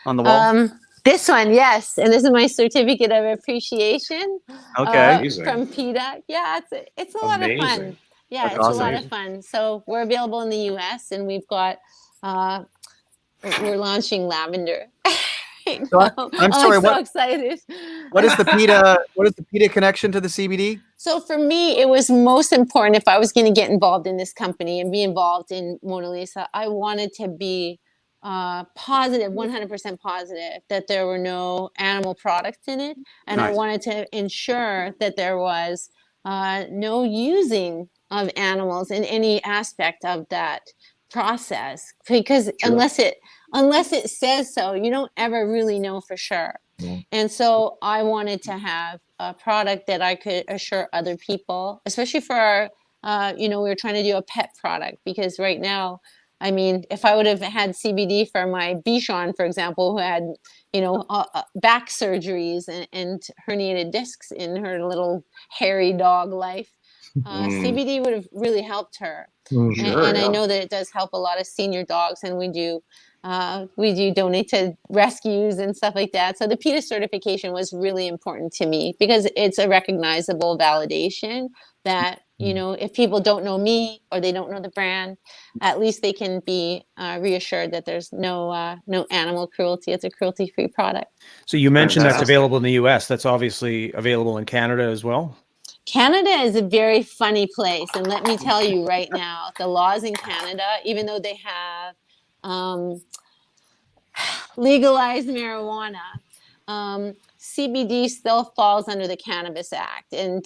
on the wall? This one, yes. And this is my certificate of appreciation. Okay. From PETA. Yeah, it's a lot of fun. Yeah, That's it's awesome. a lot of fun. So we're available in the US and we've got we're launching lavender. So I'm sorry. I'm so excited. What is the PETA connection to the CBD? So for me, it was most important if I was going to get involved in this company and be involved in Mona Lisa, I wanted to be positive, 100% positive that there were no animal products in it. And I wanted to ensure that there was no using of animals in any aspect of that process, because unless it says so, you don't ever really know for sure. And so I wanted to have a product that I could assure other people, especially for our, we were trying to do a pet product, because right now, I mean, if I would have had CBD for my Bichon, for example, who had, back surgeries and herniated discs in her little hairy dog life, CBD would have really helped her. And I know that it does help a lot of senior dogs, and we do donate to rescues and stuff like that. So the PETA certification was really important to me, because it's a recognizable validation that, if people don't know me or they don't know the brand, at least they can be reassured that there's no animal cruelty. It's a cruelty-free product. So you mentioned that's available in the US. That's obviously available in Canada as well. Canada is a very funny place. And let me tell you right now, the laws in Canada, even though they have legalized marijuana, CBD still falls under the Cannabis Act. And,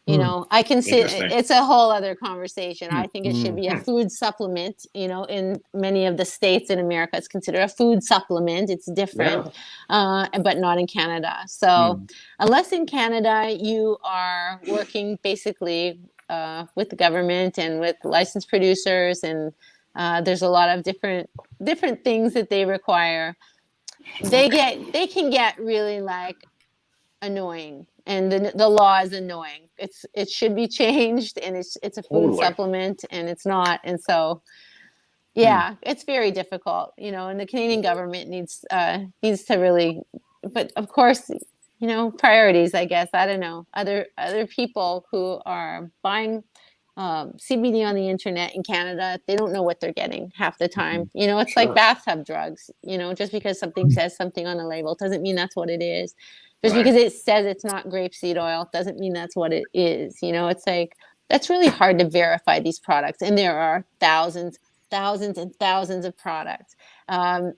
I can see it's a whole other conversation. I think it should be a food supplement. In many of the states in America, it's considered a food supplement. It's different, but not in Canada. So unless in Canada you are working basically with the government and with licensed producers, and there's a lot of different things that they require, they can get really annoying, and the law is annoying. It should be changed, and it's a food supplement, and it's not. And so it's very difficult, and the Canadian government needs to really, but of course, priorities, I guess. I don't know, other people who are buying CBD on the internet in Canada, they don't know what they're getting half the time. It's like bathtub drugs. Just because something says something on the label doesn't mean that's what it is. Just because it says it's not grapeseed oil doesn't mean that's what it is. It's like, that's really hard to verify these products. And there are thousands and thousands of products. I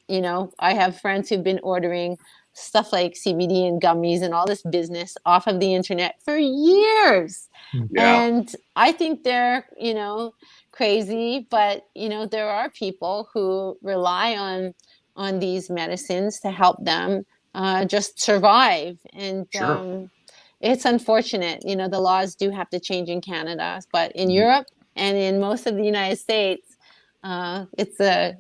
have friends who've been ordering stuff like CBD and gummies and all this business off of the internet for years. And I think they're, crazy, but, there are people who rely on these medicines to help them just survive. And it's unfortunate, the laws do have to change in Canada, but in Europe and in most of the United States, it's a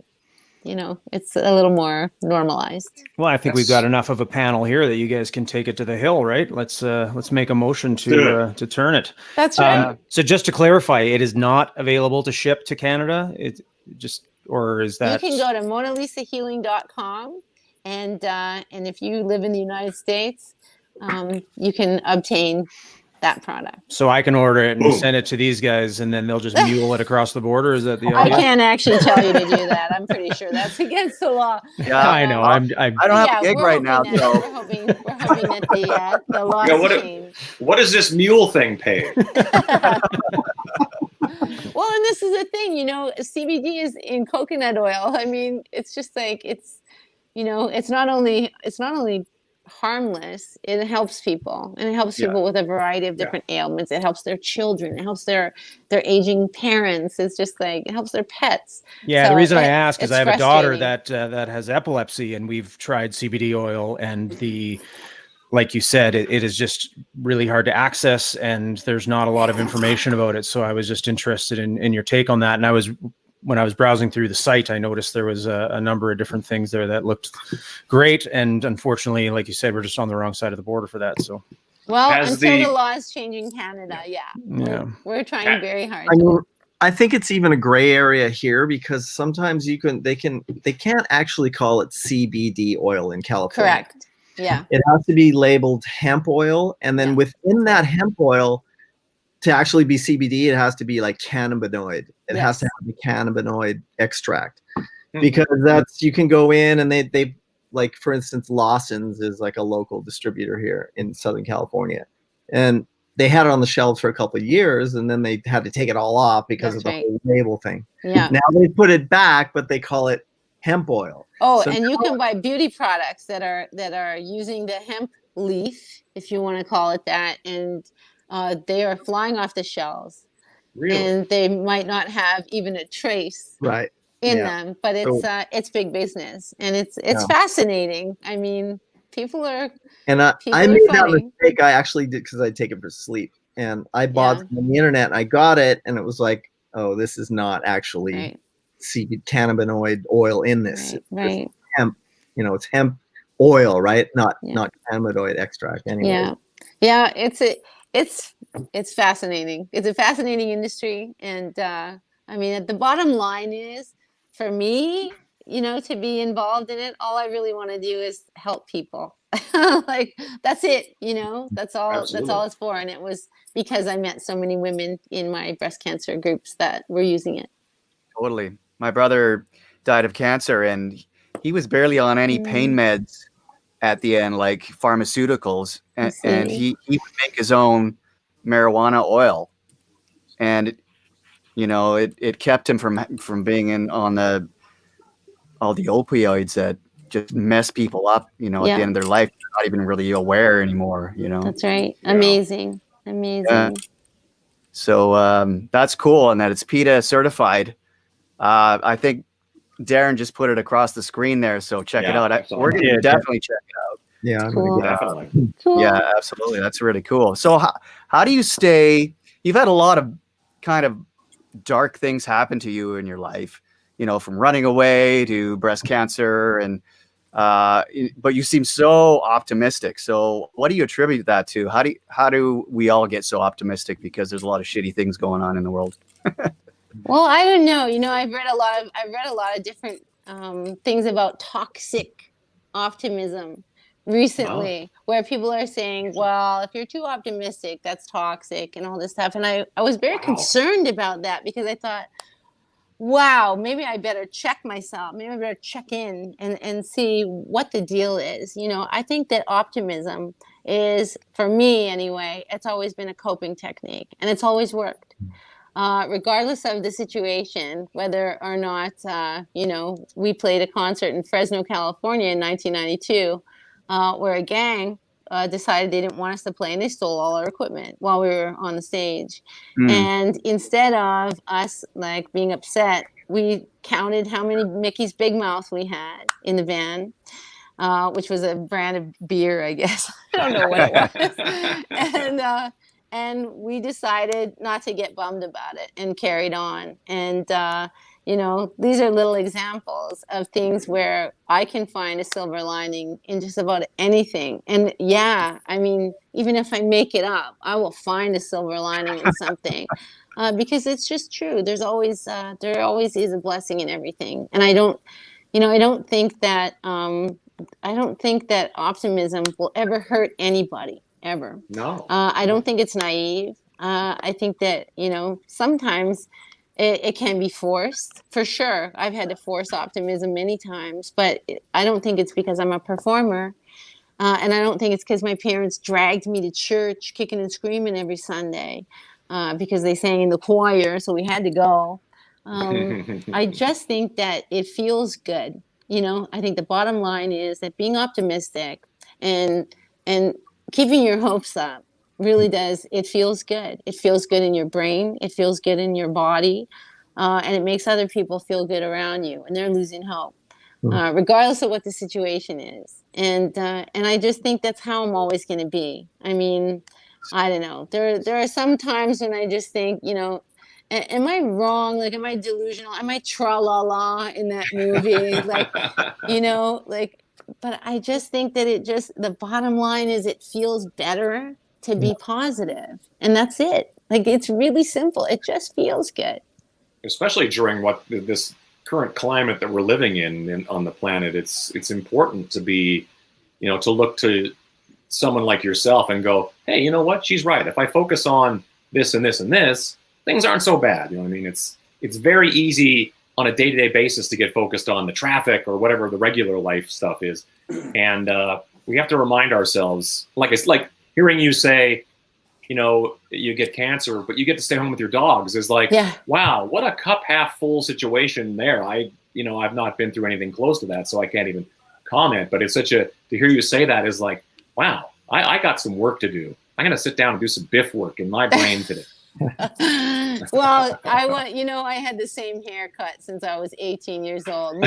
little more normalized. Well, I think we've got enough of a panel here that you guys can take it to the hill, right? Let's make a motion to turn it. That's right. So just to clarify, it is not available to ship to Canada. Or is that? You can go to MonaLisaHealing.com, and if you live in the United States, you can obtain that product. So I can order it and send it to these guys, and then they'll just mule it across the border. Is that the idea? I can't actually tell you to do that. I'm pretty sure that's against the law. Yeah, I know. I don't have a gig right now, so we're hoping that the law change. What does this mule thing pay? Well, and this is the thing, CBD is in coconut oil. I mean, it's just like it's not only harmless, it helps people, and it helps people with a variety of different ailments. It helps their children, it helps their aging parents. It's just like, it helps their pets. So the reason I ask is I have a daughter that has epilepsy, and we've tried CBD oil, and like you said, it is just really hard to access, and there's not a lot of information about it. So I was just interested in your take on that. And when I was browsing through the site, I noticed there was a number of different things there that looked great. And unfortunately, like you said, we're just on the wrong side of the border for that. So, until the laws change in Canada, we're trying very hard. I think it's even a gray area here, because sometimes they can't actually call it CBD oil in California. Correct. Yeah. It has to be labeled hemp oil, and then within that hemp oil, to actually be CBD, it has to be like cannabinoid. It has to have the cannabinoid extract, because you can go in and they like, for instance, Lawson's is like a local distributor here in Southern California, and they had it on the shelves for a couple of years, and then they had to take it all off because of the whole label thing. Yeah. Now they put it back, but they call it hemp oil. Oh, so and you can buy beauty products that are using the hemp leaf, if you want to call it that, and they are flying off the shelves, Really? and they might not have even a trace Right. in Yeah. them, but it's big business, and it's Yeah. fascinating. I mean, people are And I People are made that funny. mistake. I actually did because I take it for sleep. And I bought Yeah. some on the internet and I got it. And it was like, oh, this is not actually right, cannabinoid oil in this. right, It's just right. hemp, it's hemp oil, right? Not Yeah. cannabinoid extract anyway. Yeah, yeah. It's fascinating. It's a fascinating industry, and I mean, the bottom line is, for me, to be involved in it, all I really want to do is help people. Like, that's it. That's all. That's Absolutely. all it's for. And it was because I met so many women in my breast cancer groups that were using it. Totally. My brother died of cancer, and he was barely on any pain meds at the end, like pharmaceuticals, and see. he would make his own marijuana oil, and it kept him from being in on all the opioids that just mess people up, at the Yeah, end of their life. They're not even really aware anymore, that's right. Yeah. Amazing, Yeah. amazing. So that's cool, and that it's PETA certified. I think Darren just put it across the screen there, so check it Yeah, out. I saw We're that. going to definitely check it out. Yeah. I'm Cool. gonna get Definitely. Cool. Yeah, absolutely. That's really cool. So how do you stay? You've had a lot of kind of dark things happen to you in your life, from running away to breast cancer, and but you seem so optimistic. So what do you attribute that to? How do we all get so optimistic? Because there's a lot of shitty things going on in the world. Well, I don't know. I've read a lot of different things about toxic optimism recently, where people are saying, well, if you're too optimistic, that's toxic and all this stuff. And I was very concerned about that, because I thought, wow, maybe I better check myself. Maybe I better check in and see what the deal is. I think that optimism is, for me anyway, it's always been a coping technique, and it's always worked. Regardless of the situation, whether or not, we played a concert in Fresno, California in 1992, where a gang decided they didn't want us to play, and they stole all our equipment while we were on the stage. And instead of us like being upset, we counted how many Mickey's Big Mouth we had in the van, which was a brand of beer, I guess. I don't know what it was. And we decided not to get bummed about it and carried on. And, these are little examples of things where I can find a silver lining in just about anything. And yeah, I mean, even if I make it up, I will find a silver lining in something, because it's just true. There always is a blessing in everything. And I don't think that, optimism will ever hurt anybody, ever. No. I don't think it's naive. I think that, sometimes it can be forced, for sure. I've had to force optimism many times, but I don't think it's because I'm a performer. And I don't think it's because my parents dragged me to church kicking and screaming every Sunday, because they sang in the choir, so we had to go. I just think that it feels good. I think the bottom line is that being optimistic and keeping your hopes up really does. It feels good. It feels good in your brain. It feels good in your body, and it makes other people feel good around you, and they're losing hope, regardless of what the situation is. And I just think that's how I'm always going to be. I mean, I don't know. There are some times when I just think, am I wrong? Like, am I delusional? Am I tra-la-la in that movie? But I just think that the bottom line is it feels better to be positive. And that's it. Like, it's really simple. It just feels good. Especially during this current climate that we're living in on the planet, it's important to be, to look to someone like yourself and go, hey, you know what? She's right. If I focus on this and this and this, things aren't so bad. You know what I mean? It's very easy on a day-to-day basis to get focused on the traffic or whatever the regular life stuff is. And we have to remind ourselves, it's like hearing you say, you get cancer, but you get to stay home with your dogs is like, wow, what a cup half full situation there. I've not been through anything close to that, so I can't even comment, but it's to hear you say that is like, wow, I got some work to do. I'm gonna sit down and do some Bif work in my brain today. Well, I had the same haircut since I was 18 years old.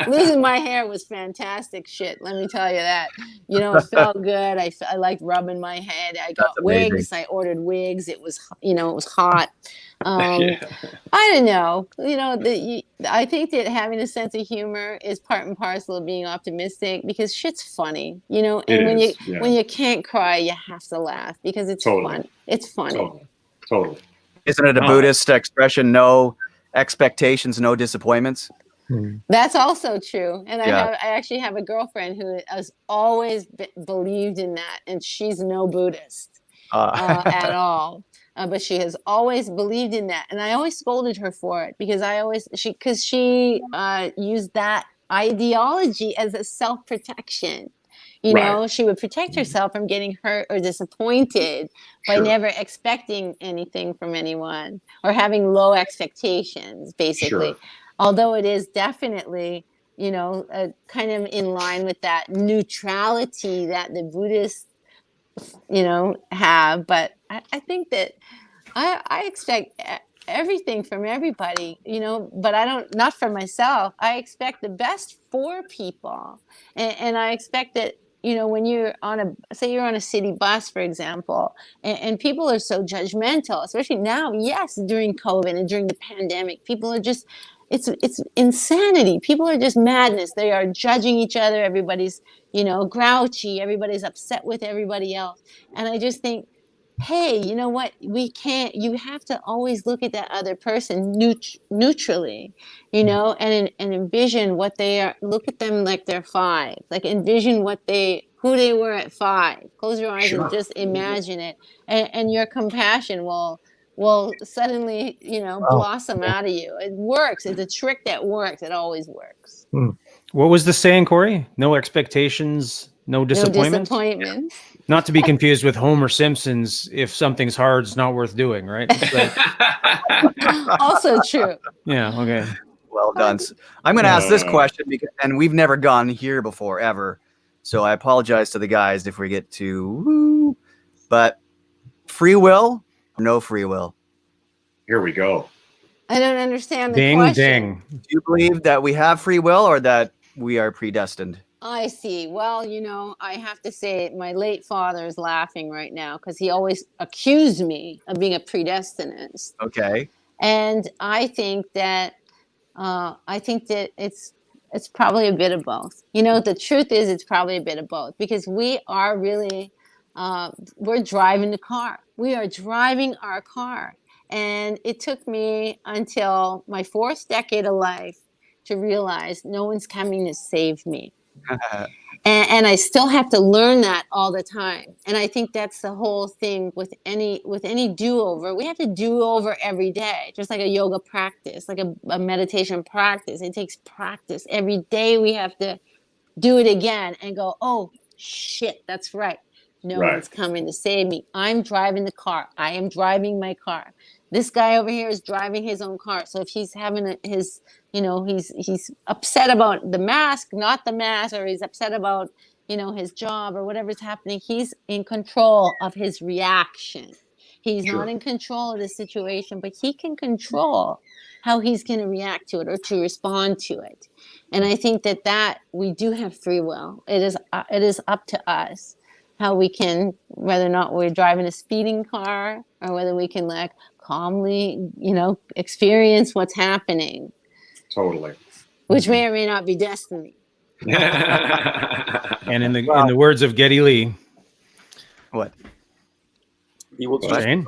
Losing my hair was fantastic shit. Let me tell you that. It felt good. I liked rubbing my head. I got wigs. I ordered wigs. It was hot. Yeah. I don't know. I think that having a sense of humor is part and parcel of being optimistic because shit's funny, and when you can't cry, you have to laugh because it's fun. It's funny. Totally. Isn't it a Buddhist expression? No expectations, no disappointments. That's also true. And I actually have a girlfriend who has always believed in that, and she's no Buddhist at all. But she has always believed in that, and I always scolded her for it because she used that ideology as a self-protection. She would protect herself from getting hurt or disappointed by never expecting anything from anyone or having low expectations, basically. Sure. Although it is definitely, kind of in line with that neutrality that the Buddhists, have. But I think that I expect everything from everybody, but not for myself. I expect the best for people. And I expect that, when you're say you're on a city bus, for example, and people are so judgmental, especially now, yes, during COVID and during the pandemic, people are just, it's insanity. People are just madness. They are judging each other. Everybody's, grouchy. Everybody's upset with everybody else. And I just think, hey, you know what? You have to always look at that other person neutrally, and envision what they are. Look at them like they're 5. Like envision who they were at 5. Close your eyes and just imagine it. And your compassion will suddenly, blossom out of you. It works. It's a trick that works. It always works. What was the saying, Corey? No expectations, no disappointments? No disappointments. Not to be confused with Homer Simpson's, if something's hard, it's not worth doing, right? Also true. Yeah, okay. Well done. I'm going to ask this question, and we've never gone here before, ever. So I apologize to the guys if we get to, but free will or no free will? Here we go. I don't understand the question. Ding. Do you believe that we have free will or that we are predestined? I see. Well, I have to say my late father is laughing right now because he always accused me of being a predestinist. Okay. And I think that it's probably a bit of both. The truth is it's probably a bit of both because we are really we're driving the car. We are driving our car. And it took me until my 4th decade of life to realize no one's coming to save me. And I still have to learn that all the time. And I think that's the whole thing with any do-over. We have to do over every day, just like a yoga practice, like a meditation practice. It takes practice. Every day we have to do it again and go, oh, shit, that's right. No one's coming to save me. I'm driving the car. I am driving my car. This guy over here is driving his own car. So if he's having he's upset about the mask, not the mask, or he's upset about, his job or whatever's happening, he's in control of his reaction. He's not in control of the situation, but he can control how he's going to react to it or to respond to it. And I think that we do have free will. It is up to us how we can, whether or not we're driving a speeding car or whether we can calmly, experience what's happening. Totally. Which may or may not be destiny. And in the words of Geddy Lee, what? He will Jane?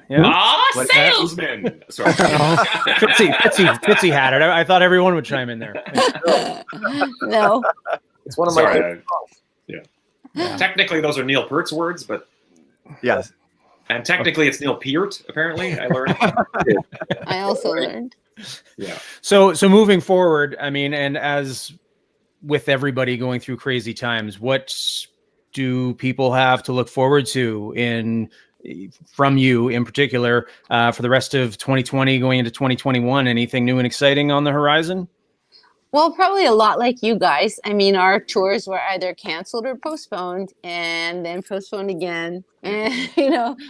Yeah. Salesman. Sorry. Fitzy had it. I thought everyone would chime in there. No. It's one of my favorite songs. Yeah. Technically, those are Neil Peart's words, but yes. And technically, it's Neil Peart. Apparently, I learned. I also learned. Yeah. So moving forward, I mean, and as with everybody going through crazy times, what do people have to look forward to from you in particular for the rest of 2020 going into 2021? Anything new and exciting on the horizon? Well, probably a lot like you guys. I mean, our tours were either canceled or postponed, and then postponed again. And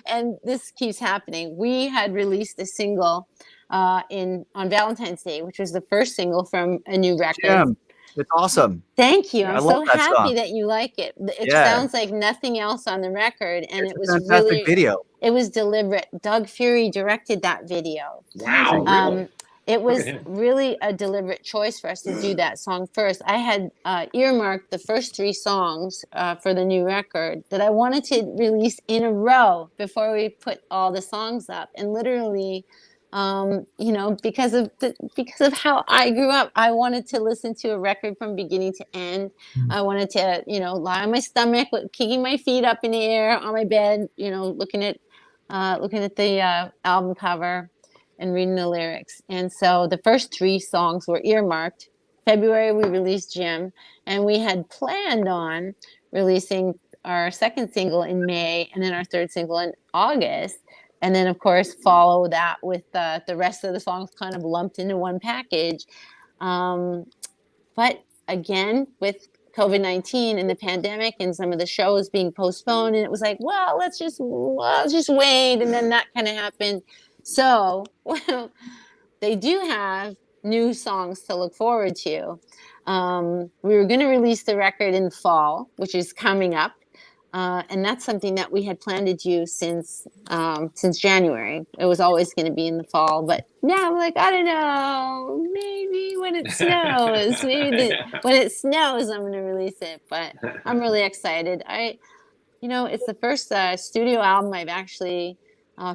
and this keeps happening. We had released a single on Valentine's Day, which was the first single from a new record. Jim, it's awesome. Thank you. Yeah, I I'm love so that happy song. that you like it. It Yeah. sounds like nothing else on the record, and It's it a was fantastic really video. It was deliberate. Doug Fury directed that video. Wow, really? It was at him. really a deliberate choice for us to do that song first. I had earmarked the first 3 songs for the new record that I wanted to release in a row before we put all the songs up. And literally, because of how I grew up, I wanted to listen to a record from beginning to end. I wanted to, lie on my stomach, kicking my feet up in the air on my bed, looking at the album cover and reading the lyrics. And so the first 3 songs were earmarked. February, we released Jim, and we had planned on releasing our second single in May, and then our third single in August. And then, of course, follow that with the rest of the songs kind of lumped into one package. But again, with COVID-19 and the pandemic and some of the shows being postponed, and it was like, well, let's just wait. And then that kind of happened. So they do have new songs to look forward to. We were going to release the record in the fall, which is coming up. And that's something that we had planned to do since January. It was always going to be in the fall, but now I'm like, I don't know, maybe when it snows, when it snows, I'm going to release it. But I'm really excited. It's the first studio album I've actually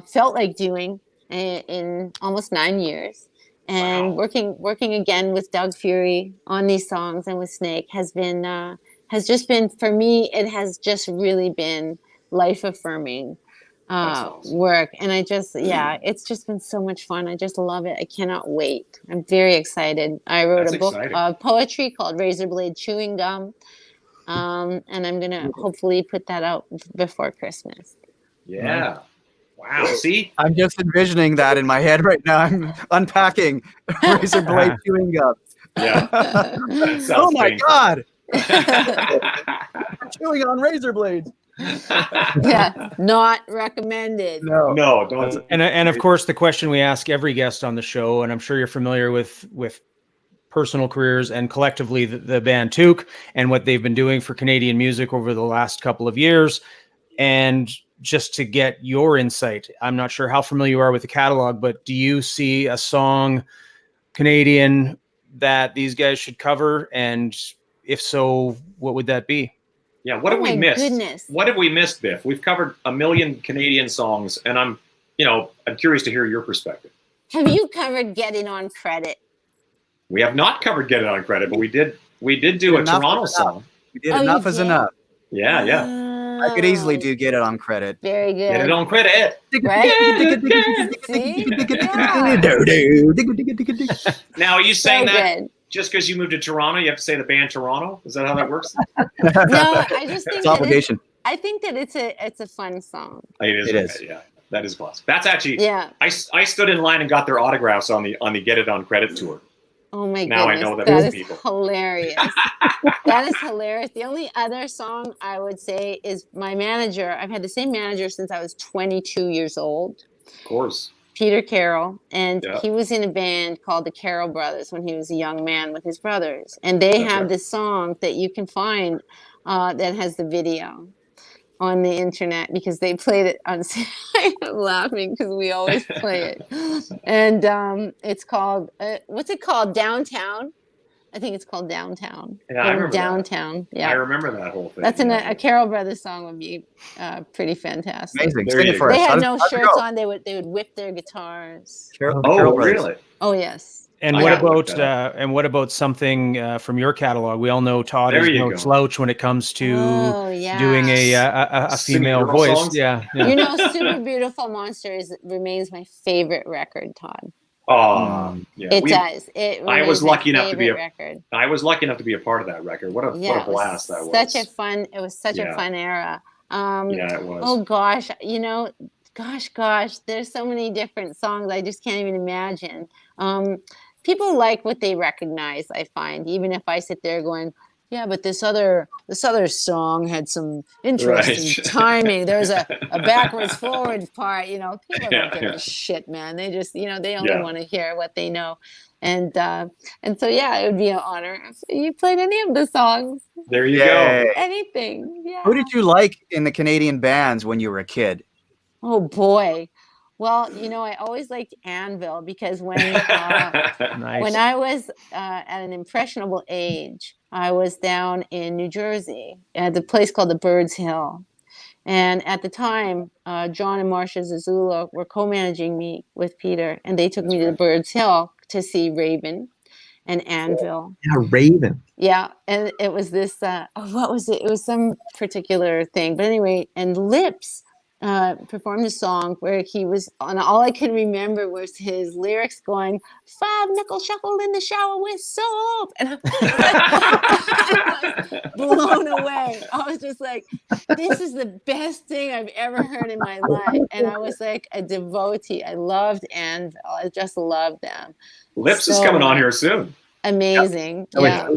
felt like doing in almost 9 years. And working again with Doug Fury on these songs and with Snake has just been, for me, it has just really been life affirming work. And it's just been so much fun. I just love it. I cannot wait. I'm very excited. I wrote a book of poetry called Razorblade Chewing Gum. And I'm going to hopefully put that out before Christmas. Yeah. Wow. See? I'm just envisioning that in my head right now. I'm unpacking razor blade chewing gum. Yeah. Oh my God. Chewing on razor blades. Yeah, not recommended. No, don't. And of course, the question we ask every guest on the show, and I'm sure you're familiar with personal careers and collectively the band Toque and what they've been doing for Canadian music over the last couple of years. And just to get your insight, I'm not sure how familiar you are with the catalog, but do you see a song Canadian that these guys should cover? And if so, what would that be? Yeah, what have we missed? Goodness. What have we missed, Bif? We've covered a million Canadian songs, and I'm curious to hear your perspective. Have you covered Getting on Credit? We have not covered Get It On Credit, but we did do a Toronto song. We did Enough is Enough. Yeah. I could easily do Get It On Credit. Very good. Get It On Credit. Right? See? Yeah. Now, are you saying So that good. just because you moved to Toronto, you have to say the band Toronto? Is that how that works? No, I just think It's obligation. I think that it's a fun song. It is. It is. Yeah, that is classic. That's actually. Yeah. I stood in line and got their autographs on the Get It On Credit tour. Oh my Now I goodness. know that That those is people. hilarious. That is hilarious. The only other song I would say is my manager. I've had the same manager since I was 22 years old. Of course. Peter Carroll, and Yeah. he was in a band called the Carroll Brothers when he was a young man with his brothers. And they That's have right. this song that you can find that has the video on the internet because they played it on. I'm laughing because we always play it. And it's called, what's it called? Downtown? I think it's called Downtown. Yeah, I remember that. Downtown. Yeah. I remember that whole thing. That's yeah. a Carroll Brothers song would be pretty fantastic. Amazing. There Sing you it for go. us. They had How's- no how's it shirts go? on. They would whip their guitars. Carol Oh, Brothers. really? Oh yes. And I what gotta look about that what about something from your catalog? We all know Todd There is you no go. slouch when it comes to Oh yeah. doing a Singing female girl voice. songs? Yeah. You know, Super Beautiful Monster remains my favorite record, Todd. Oh, yeah. It we- does. It I was remains my lucky enough to be favorite a- record. I was lucky enough to be a part of that record. What a Yeah, blast that was. It was such a Yeah. fun era. Yeah, it was. Oh gosh, gosh, there's so many different songs I just can't even imagine. people like what they recognize, I find, even if I sit there going, yeah, but this other song had some interesting timing. There's a backwards forward part, people don't give a shit, man. They just, they only want to hear what they know. And so, yeah, it would be an honor if you played any of the songs. There you go. Anything. Yeah. Who did you like in the Canadian bands when you were a kid? Oh boy. Well, I always liked Anvil because when I was at an impressionable age, I was down in New Jersey at the place called the Bird's Hill. And at the time, John and Marcia Zazula were co-managing me with Peter, and they took me to the Bird's Hill to see Raven and Anvil. Yeah, Raven. Yeah, and it was this, what was it? It was some particular thing. But anyway, and Lips performed a song where he was, and all I can remember was his lyrics going, 5 nickel shuffle in the shower with soap. And I was blown away. I was just like, this is the best thing I've ever heard in my life. And I was like a devotee. I loved Anvil. I just loved them. Lips is coming on here soon. Amazing. Yeah.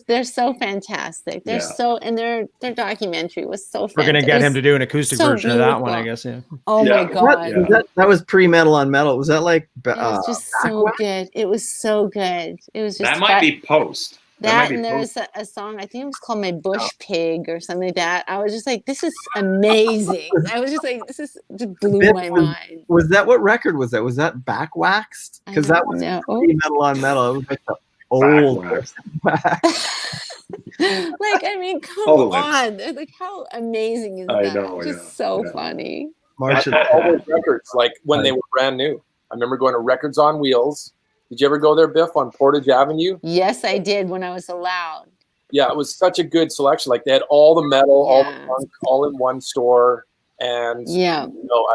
They're so fantastic. They're so, and their documentary was so fantastic. We're going to get him to do an acoustic version of that one, I guess. Yeah. Oh my God. That was pre-Metal on Metal. Was that like it was just so good. It was so good. It was just that might be post. That and there was a song, I think it was called My Bush Pig or something like that. I was just like, this is amazing. I was just like, just blew my mind. Was that, what record was that? Was that Back Waxed? Because that was Metal on Metal. It was like the old like, I mean, come on. Like, how amazing is that? Know, just so funny. All those records, like when they were brand new. I remember going to Records on Wheels. Did you ever go there, Biff, on Portage Avenue? Yes, I did when I was allowed. Yeah, it was such a good selection. Like they had all the metal, all the punk, all in one store. And I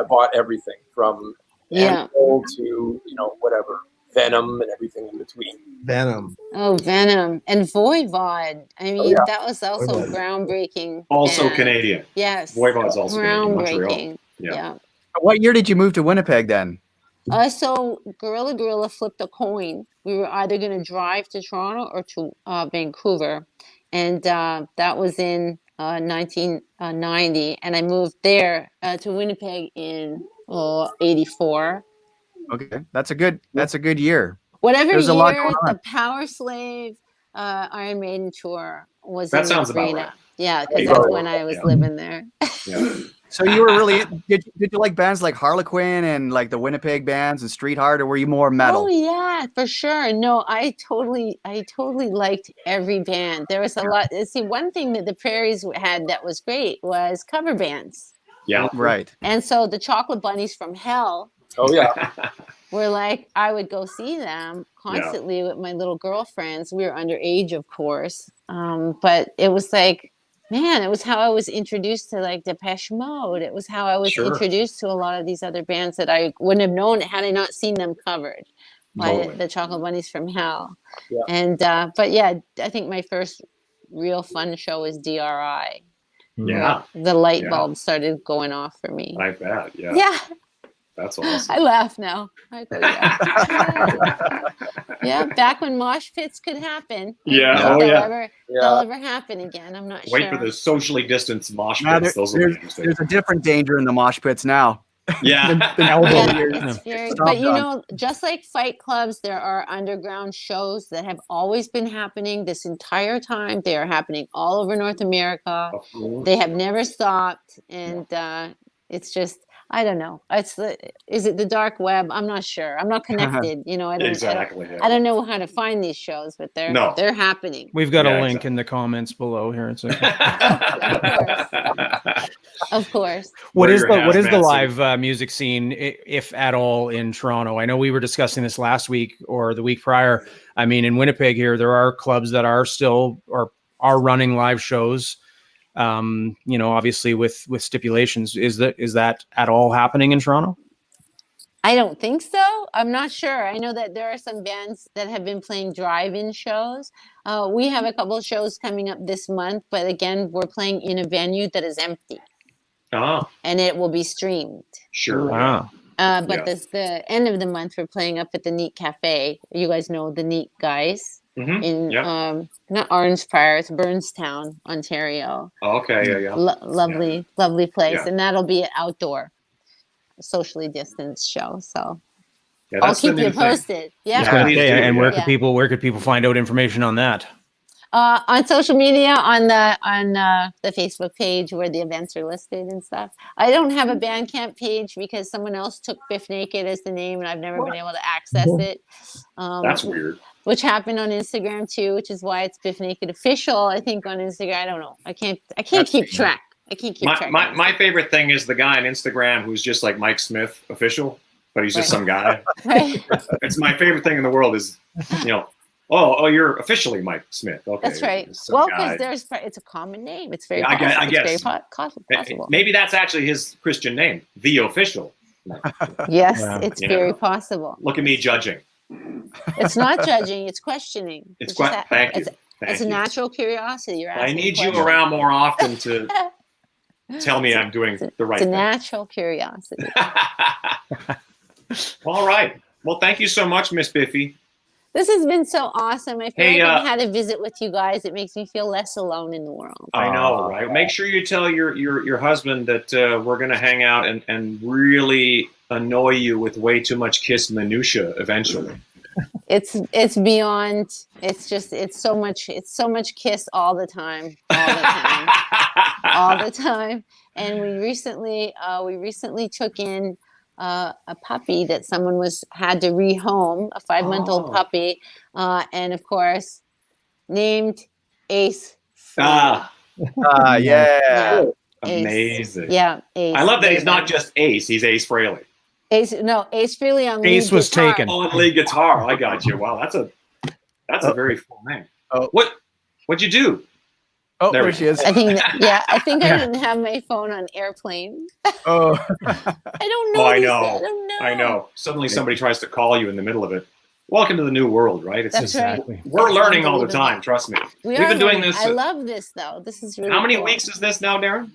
bought everything from Anvil to, whatever, Venom and everything in between. Venom. Oh, Venom. And Voivod. I mean, that was also groundbreaking. Also Canadian. Yes. Voivod's also groundbreaking. Yeah. What year did you move to Winnipeg then? So Gorilla flipped a coin. We were either going to drive to Toronto or to Vancouver. And that was in 1990. And I moved there to Winnipeg in 84. Okay. That's a good year. Whatever year the Power Slave Iron Maiden tour was in the arena. Right. Yeah, because that's when I was living there. Yeah. So you were really did you like bands like Harlequin and like the Winnipeg bands and Street Heart, or were you more metal? Oh yeah, for sure. No, I totally liked every band. There was a lot. See, one thing that the Prairies had that was great was cover bands. Yeah, right. And so the Chocolate Bunnies from Hell. Oh yeah. Were like, I would go see them constantly with my little girlfriends. We were underage, of course, but it was like. Man, it was how I was introduced to like Depeche Mode. It was how I was introduced to a lot of these other bands that I wouldn't have known had I not seen them covered by the Chocolate Bunnies from Hell. Yeah. And but yeah, I think my first real fun show was DRI. Yeah. The light bulb started going off for me. I bet. Yeah. Yeah. That's awesome. I laugh now. I go, yeah, back when mosh pits could happen. Yeah. They'll ever happen again. I'm not sure. Wait for the socially distanced mosh pits. There's a different danger in the mosh pits now. Yeah. But just like fight clubs, there are underground shows that have always been happening this entire time. They are happening all over North America. They have never stopped, and it's just. I don't know. Is it the dark web? I'm not sure. I'm not connected. I don't know how to find these shows, but they're happening. We've got a link in the comments below here. Of course. What is the live music scene, if at all, in Toronto? I know we were discussing this last week or the week prior. I mean, in Winnipeg here, there are clubs that are still or are running live shows. Obviously with stipulations. Is that at all happening in Toronto? I don't think so. I'm not sure. I know that there are some bands that have been playing drive-in shows. We have a couple of shows coming up this month, but again, we're playing in a venue that is empty. Oh. And it will be streamed. Sure. Wow. But the end of the month, we're playing up at the Neat Cafe. You guys know the Neat guys in not Orange Prior, it's Burnstown, Ontario. Okay, Lovely place, Yeah. and that'll be an outdoor, socially distanced show. So Yeah, I'll that's the keep new you thing. posted. Yeah. Yeah. please do, and where yeah. where could people find out information on that? On social media, on the Facebook page where the events are listed and stuff. I don't have a Bandcamp page because someone else took Bif Naked as the name, and I've never been able to access it. That's weird. Which happened on Instagram too, which is why it's Bif Naked Official. I think on Instagram. I don't know. I can't keep track. I can't keep track. My favorite thing is the guy on Instagram who's just like Mike Smith Official, but he's just some guy. Right. It's my favorite thing in the world is, oh, you're officially Mike Smith. Okay, that's right. Well, because it's a common name. It's very. I guess. It's very possible. Maybe that's actually his Christian name, the Official. Yes, it's very possible. Look at me judging. It's not judging; it's questioning. It's thank you. It's a natural curiosity. You're asking. I need you around more often to tell me I'm doing the right thing. It's a natural curiosity. All right. Well, thank you so much, Miss Biffy. This has been so awesome. I feel like I've had a visit with you guys. It makes me feel less alone in the world. I know, right? Make sure you tell your husband that we're going to hang out and really annoy you with way too much kiss minutia eventually. It's beyond. It's so much kiss all the time, all the time. And we recently took in a puppy that someone had to rehome, a 5-month-old puppy, and of course, named Ace. Yeah. Amazing. Ace. Yeah, Ace. I love that he's not just Ace; he's Ace Frehley. Ace Frehley on lead Ace was guitar. taken. Oh, lead guitar. I got you. Wow, that's a very full name. What'd you do? Oh, there she is. I think I didn't have my phone on airplane. Oh, I don't know. Oh, I know. Suddenly somebody tries to call you in the middle of it. Welcome to the new world, right? That's right. We're learning all the time. Trust me. We've been doing this. I love this though. This is really. How many cool. weeks is this now, Darren?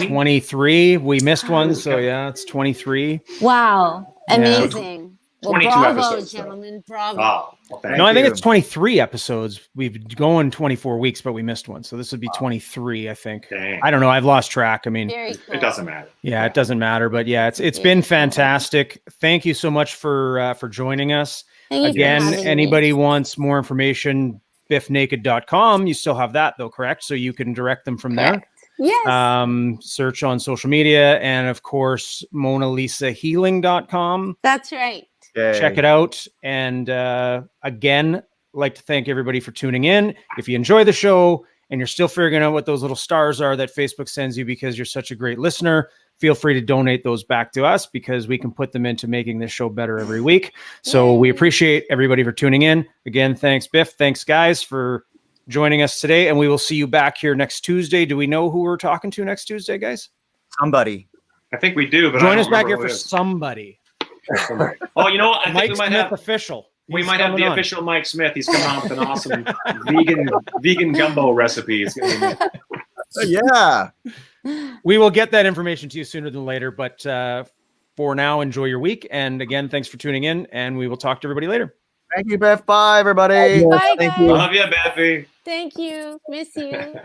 23. We missed one, so yeah, it's 23. Wow, amazing. Well, 22 bravo, episodes, gentlemen. Bravo. Oh, well, thank I think you. it's 23 episodes. We've going 24 weeks, but we missed one, so this would be 23. I think. Dang. I don't know. I've lost track. I mean, Very cool. It doesn't matter. yeah, it doesn't matter. But yeah, it's been fantastic. Thank you so much for joining us. Again, anybody wants more information, bifnaked.com. You still have that though, correct? So you can direct them from there. Yes. Search on social media, and of course, MonaLisaHealing.com. That's right. Check it out. And again, like to thank everybody for tuning in. If you enjoy the show and you're still figuring out what those little stars are that Facebook sends you because you're such a great listener, feel free to donate those back to us because we can put them into making this show better every week. So we appreciate everybody for tuning in. Again, thanks, Biff. Thanks, guys, for joining us today. And we will see you back here next Tuesday. Do we know who we're talking to next Tuesday, guys? Somebody. I think we do, but join us back here for somebody. Oh, you know what? I think Mike we might Smith have official. We might have the official Mike Smith. He's coming out with an awesome vegan gumbo recipe. It's gonna be Yeah. We will get that information to you sooner than later. But for now, enjoy your week. And again, thanks for tuning in. And we will talk to everybody later. Thank you, Beth. Bye, everybody. Bye, guys. Love you, Beffy. Thank you. Miss you.